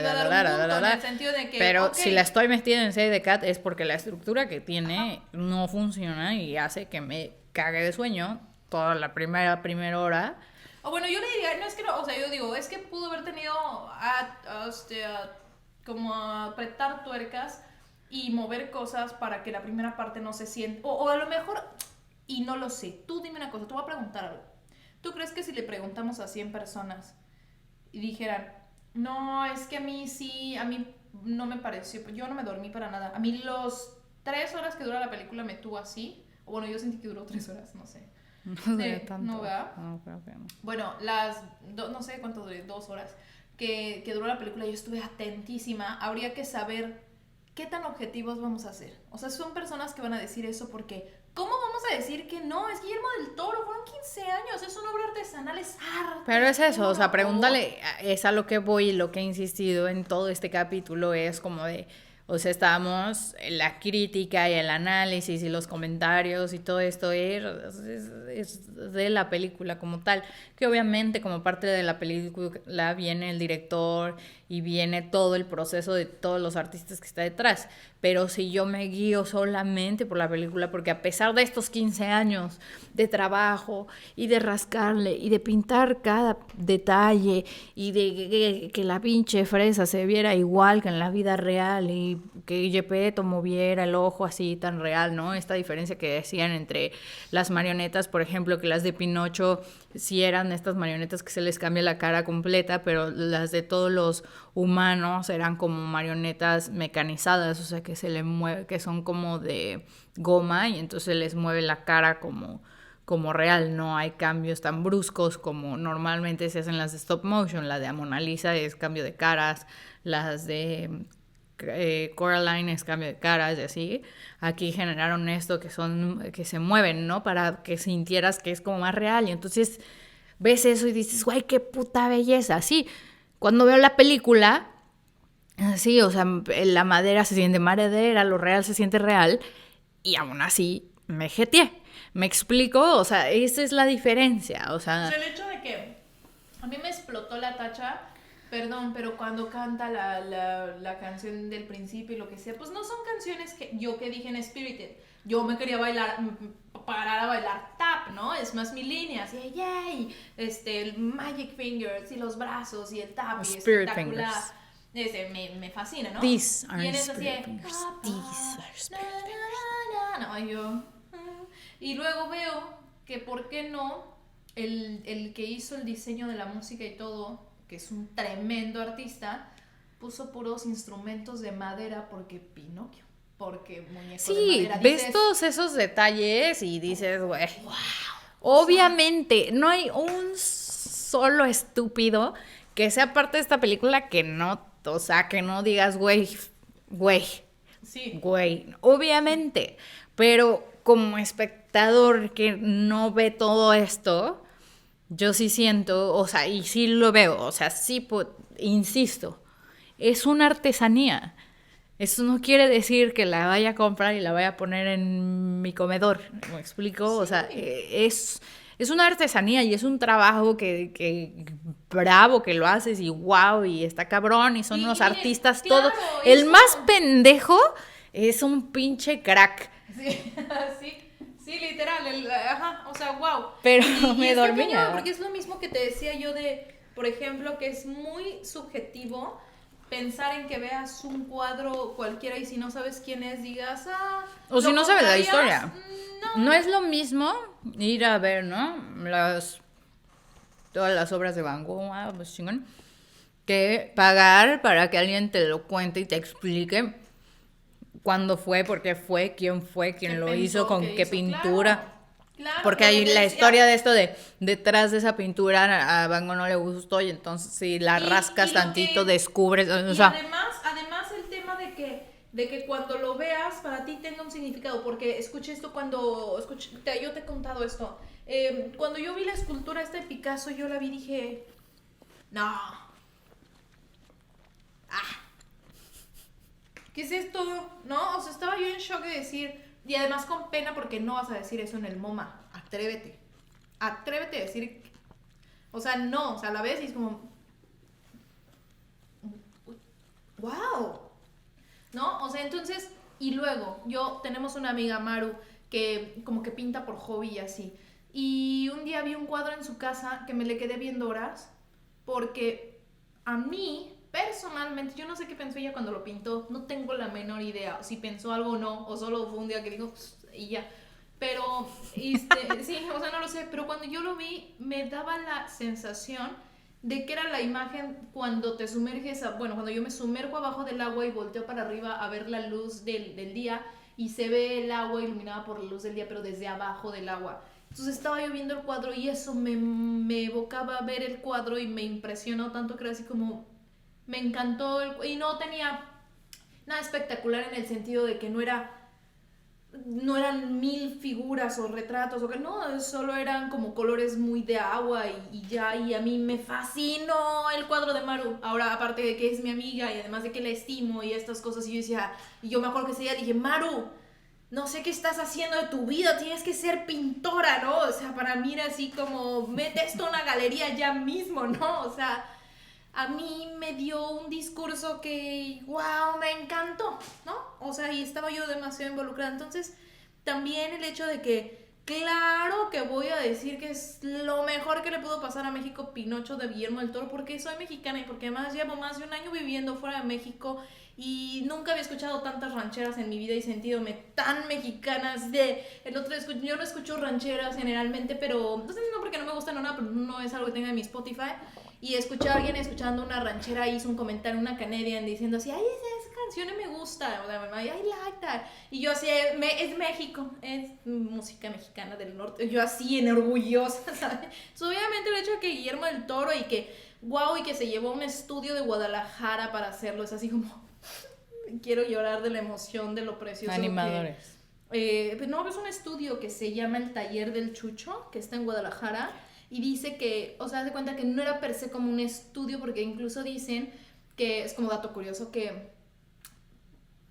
Pero okay, si la estoy metiendo en Save the Cat es porque la estructura que tiene no funciona y hace que me cague de sueño toda la primera hora. O bueno, yo le diría, no es que no, o sea, yo digo, es que pudo haber tenido como apretar tuercas y mover cosas para que la primera parte no se sienta, o a lo mejor. Y no lo sé. Tú dime una cosa, te voy a preguntar algo. ¿Tú crees que si le preguntamos a 100 personas y dijeran, no, es que a mí no me pareció, yo no me dormí para nada. A mí los 3 horas que dura la película me tuvo así. O bueno, yo sentí que duró 3 horas, no sé. No duré tanto. ¿No, verdad? No, creo que no. Bueno, no sé cuánto duré, 2 horas que duró la película, yo estuve atentísima. Habría que saber qué tan objetivos vamos a hacer. O sea, son personas que van a decir eso porque... ¿Cómo vamos a decir que no? Es Guillermo del Toro, fueron 15 años, es una obra artesanal, es arte. Pero es eso, o sea, pregúntale, es a lo que voy y lo que he insistido en todo este capítulo es como de, o sea, estábamos en la crítica y el análisis y los comentarios y todo esto es de la película como tal, que obviamente como parte de la película viene el director y viene todo el proceso de todos los artistas que está detrás. Pero si yo me guío solamente por la película, porque a pesar de estos 15 años de trabajo y de rascarle y de pintar cada detalle y de que la pinche fresa se viera igual que en la vida real y que Gepetto moviera el ojo así tan real, ¿no? Esta diferencia que decían entre las marionetas, por ejemplo, que las de Pinocho sí eran estas marionetas que se les cambia la cara completa, pero las de todos los humanos eran como marionetas mecanizadas, o sea que se le mueve, que son como de goma y entonces les mueve la cara como real, no hay cambios tan bruscos como normalmente se hacen las de stop motion. La de Mona Lisa es cambio de caras, las de Coraline es cambio de caras y así. Aquí generaron esto que se mueven, ¿no? Para que sintieras que es como más real y entonces ves eso y dices, guay, qué puta belleza. Sí, cuando veo la película, sí, o sea, la madera se siente madera, lo real se siente real y aún así me jeteé. ¿Me explico? O sea, esa es la diferencia, o sea... El hecho de que a mí me explotó la tacha, perdón, pero cuando canta la canción del principio y lo que sea, pues no son canciones que dije en Spirited. Yo me quería parar a bailar tap, ¿no? Es más mi línea, así, yay, el Magic Fingers y los brazos y el tap y Spirit espectacular. Fingers. Me fascina, ¿no? These are Spirit Fingers. These are Spirit Fingers. No, yo... Y luego veo que, ¿por qué no? El que hizo el diseño de la música y todo, que es un tremendo artista, puso puros instrumentos de madera porque Pinocchio, porque muñecos de madera. Sí, ves todos esos detalles y dices, güey, wow. Obviamente, no hay un solo estúpido que sea parte de esta película que no, o sea, que no digas, güey, sí, güey, obviamente, pero como espectador que no ve todo esto, yo sí siento, o sea, y sí lo veo, o sea, sí, insisto, es una artesanía. Eso no quiere decir que la vaya a comprar y la vaya a poner en mi comedor, ¿me explico? Sí. O sea, es una artesanía y es un trabajo que bravo que lo haces y wow, y está cabrón, y son unos artistas claro, todos. El más pendejo es un pinche crack. Sí, literal, ajá, o sea, wow. Pero me dormía. Porque es lo mismo que te decía yo de, por ejemplo, que es muy subjetivo pensar en que veas un cuadro cualquiera y si no sabes quién es, digas, o si no sabes la comprarías? historia. No. No es lo mismo ir a ver, ¿no? Todas las obras de Van Gogh, pues chingón, que pagar para que alguien te lo cuente y te explique cuándo fue, por qué fue, quién fue, quién lo hizo, con qué pintura. Claro, claro, Porque hay la historia de esto de detrás de esa pintura a Van Gogh no le gustó y entonces si la rascas tantito descubres, o sea, además el tema de que cuando lo veas para ti tenga un significado, porque escuché esto yo te he contado esto, cuando yo vi la escultura esta de Picasso, yo la vi y dije, no, ¿qué es esto? ¿No? O sea, estaba yo en shock de decir, y además con pena porque no vas a decir eso en el MoMA, atrévete a decir, o sea, no, o sea, la ves y es como, wow, ¿no? O sea, entonces, y luego, tenemos una amiga, Maru, que como que pinta por hobby y así. Y un día vi un cuadro en su casa que me le quedé viendo horas, porque a mí, personalmente, yo no sé qué pensó ella cuando lo pintó, no tengo la menor idea, si pensó algo o no, o solo fue un día que dijo, y ya. Pero, sí, o sea, no lo sé, pero cuando yo lo vi, me daba la sensación de que era la imagen cuando te sumerges, cuando yo me sumerjo abajo del agua y volteo para arriba a ver la luz del día y se ve el agua iluminada por la luz del día, pero desde abajo del agua. Entonces estaba yo viendo el cuadro y eso me evocaba ver el cuadro y me impresionó tanto que era así como, me encantó, y no tenía nada espectacular en el sentido de que no eran 1000 figuras o retratos, o que no, solo eran como colores muy de agua y ya, y a mí me fascinó el cuadro de Maru. Ahora, aparte de que es mi amiga y además de que la estimo y estas cosas, y yo decía, y yo me acuerdo que ese día dije, Maru, no sé qué estás haciendo de tu vida, tienes que ser pintora, ¿no? O sea, para mí era así como, mete esto en una galería ya mismo, ¿no? O sea, a mí me dio un discurso que, wow, me encantó, ¿no? O sea, y estaba yo demasiado involucrada. Entonces, también el hecho de que, claro que voy a decir que es lo mejor que le pudo pasar a México Pinocho de Guillermo del Toro, porque soy mexicana y porque además llevo más de un año viviendo fuera de México y nunca había escuchado tantas rancheras en mi vida y sentídome tan mexicanas. Yo no escucho rancheras generalmente, pero no sé, no porque no me gustan o nada, pero no es algo que tenga en mi Spotify. Y escuché a alguien escuchando una ranchera, hizo un comentario, una Canadian, diciendo así, ay, esa canción me gusta, o sea, I like that. Y yo así, es México, es música mexicana del norte. Yo así, en orgullosa, ¿sabes? Entonces, obviamente el hecho de que Guillermo del Toro y que, wow, y que se llevó a un estudio de Guadalajara para hacerlo, es así como, quiero llorar de la emoción, de lo precioso. animadores. No, es un estudio que se llama El Taller del Chucho, que está en Guadalajara. Y dice que, o sea, haz de cuenta que no era per se como un estudio, porque incluso dicen que, es como dato curioso, que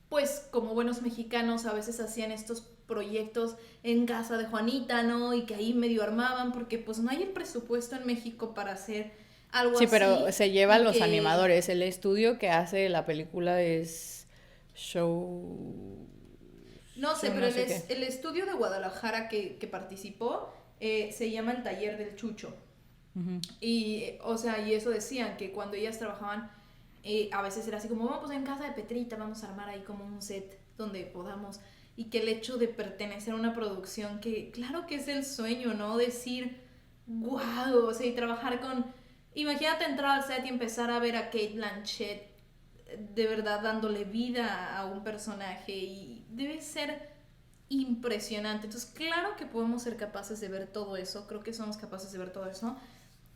pues como buenos mexicanos a veces hacían estos proyectos en casa de Juanita, ¿no? Y que ahí medio armaban, porque pues no hay el presupuesto en México para hacer algo Sí, así. pero se lleva a los animadores. El estudio que hace la película es Show... No sé, Show pero no sé qué. el estudio de Guadalajara que participó se llama El Taller del Chucho. Y, o sea, y eso decían, que cuando ellas trabajaban, a veces era así como, vamos pues en casa de Petrita, vamos a armar ahí como un set donde podamos, y que el hecho de pertenecer a una producción que, claro que es el sueño, ¿no? Decir, wow, o sea, y trabajar con, imagínate entrar al set y empezar a ver a Kate Blanchett de verdad dándole vida a un personaje, y debe ser impresionante. Entonces, claro que podemos ser capaces de ver todo eso, creo que somos capaces de ver todo eso,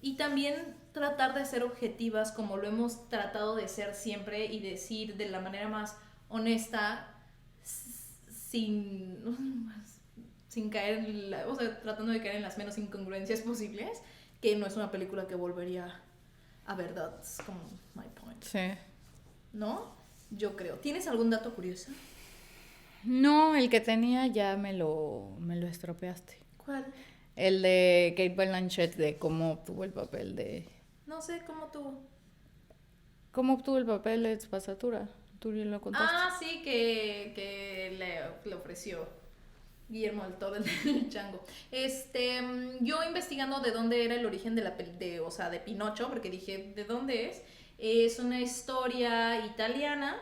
y también tratar de ser objetivas como lo hemos tratado de ser siempre y decir de la manera más honesta, sin, sin caer, o sea, tratando de caer en las menos incongruencias posibles, que no es una película que volvería a ver, that's como my point. Sí. ¿No? Yo creo. ¿Tienes algún dato curioso? No, el que tenía ya me lo estropeaste. ¿Cuál? El de Kate Blanchett, de cómo obtuvo el papel de... No sé cómo tú. ¿Cómo obtuvo el papel de Spasatura? Tú ya lo contaste. Ah, sí, que le ofreció. Guillermo del Toro, el chango. Yo investigando de dónde era el origen de o sea, de Pinocho, porque dije, ¿de dónde es? Es una historia italiana.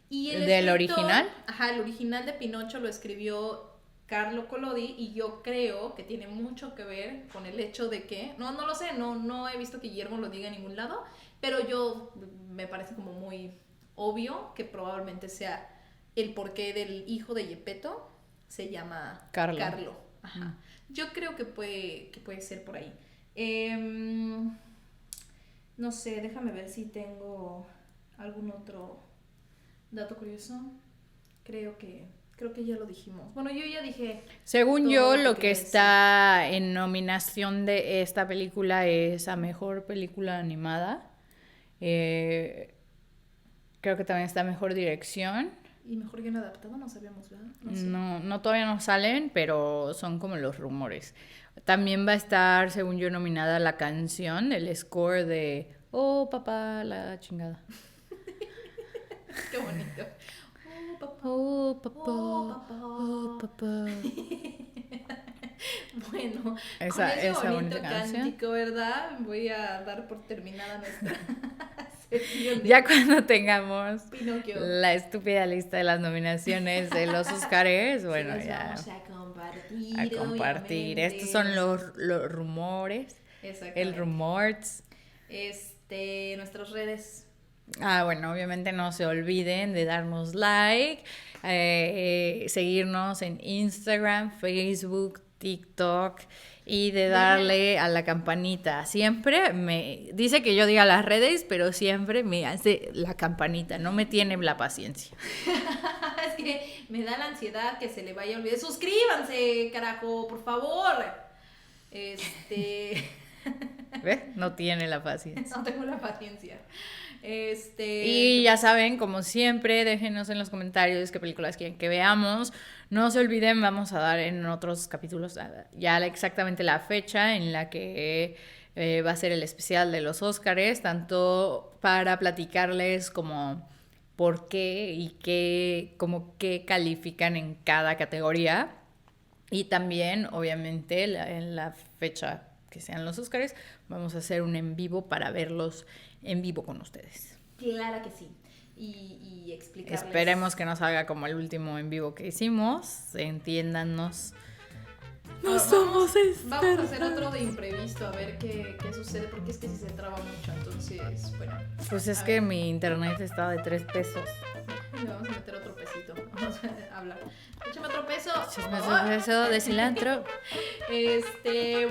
Y ¿Del original? Ajá, el original de Pinocho lo escribió Carlo Collodi y yo creo que tiene mucho que ver con el hecho de que, no lo sé, no he visto que Guillermo lo diga en ningún lado, pero me parece como muy obvio que probablemente sea el porqué del hijo de Gepetto se llama Carlo. Ajá. Yo creo que puede ser por ahí. No sé, déjame ver si tengo algún otro dato curioso. Creo que ya lo dijimos. Bueno, yo ya dije. Según yo, lo que decir. está en nominación de esta película es a mejor película animada. Creo que también está mejor dirección. Y mejor guion adaptado, no sabíamos, ¿verdad? No sé. No, todavía no salen, pero son como los rumores. También va a estar, según yo, nominada la canción, el score de Oh, papá, la chingada. Qué bonito. Oh, papá. Oh, papá. Bueno, esa con ese bonito bonita canción. cántico, ¿verdad? Voy a dar por terminada nuestra sección de Ya cuando tengamos Pinocchio. la estúpida lista de las nominaciones de los Oscars, bueno, los ya vamos a compartir. a compartir. Estos son los rumores. El rumors. Nuestras redes. Bueno, obviamente no se olviden de darnos like, seguirnos en Instagram, Facebook, TikTok y de darle a la campanita. Siempre me dice que yo diga las redes, pero siempre me hace la campanita, no me tiene la paciencia. Es que me da la ansiedad que se le vaya a olvidar. Suscríbanse, carajo, por favor. ¿Ves? No tiene la paciencia. No tengo la paciencia. Y ya saben, como siempre, déjenos en los comentarios qué películas quieren que veamos. No se olviden, vamos a dar en otros capítulos ya exactamente la fecha en la que va a ser el especial de los Óscares, tanto para platicarles como por qué y qué califican en cada categoría. Y también, obviamente, en la fecha que sean los Óscares, vamos a hacer un en vivo para verlos en vivo con ustedes. Claro que sí. Y explicarles. Esperemos que no salga como el último en vivo que hicimos. Entiéndanos. No somos expertos. Vamos a hacer otro de imprevisto, a ver qué sucede, porque es que si se traba mucho, entonces, bueno. Pues es que mi internet está de 3 pesos. Le vamos a meter otro pesito. Vamos a hablar. Échame otro peso. Échame otro peso de cilantro.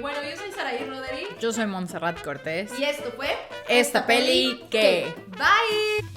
Bueno, yo soy Saraí Roderick. Yo soy Montserrat Cortés. Y esto fue Esta peli que. Bye.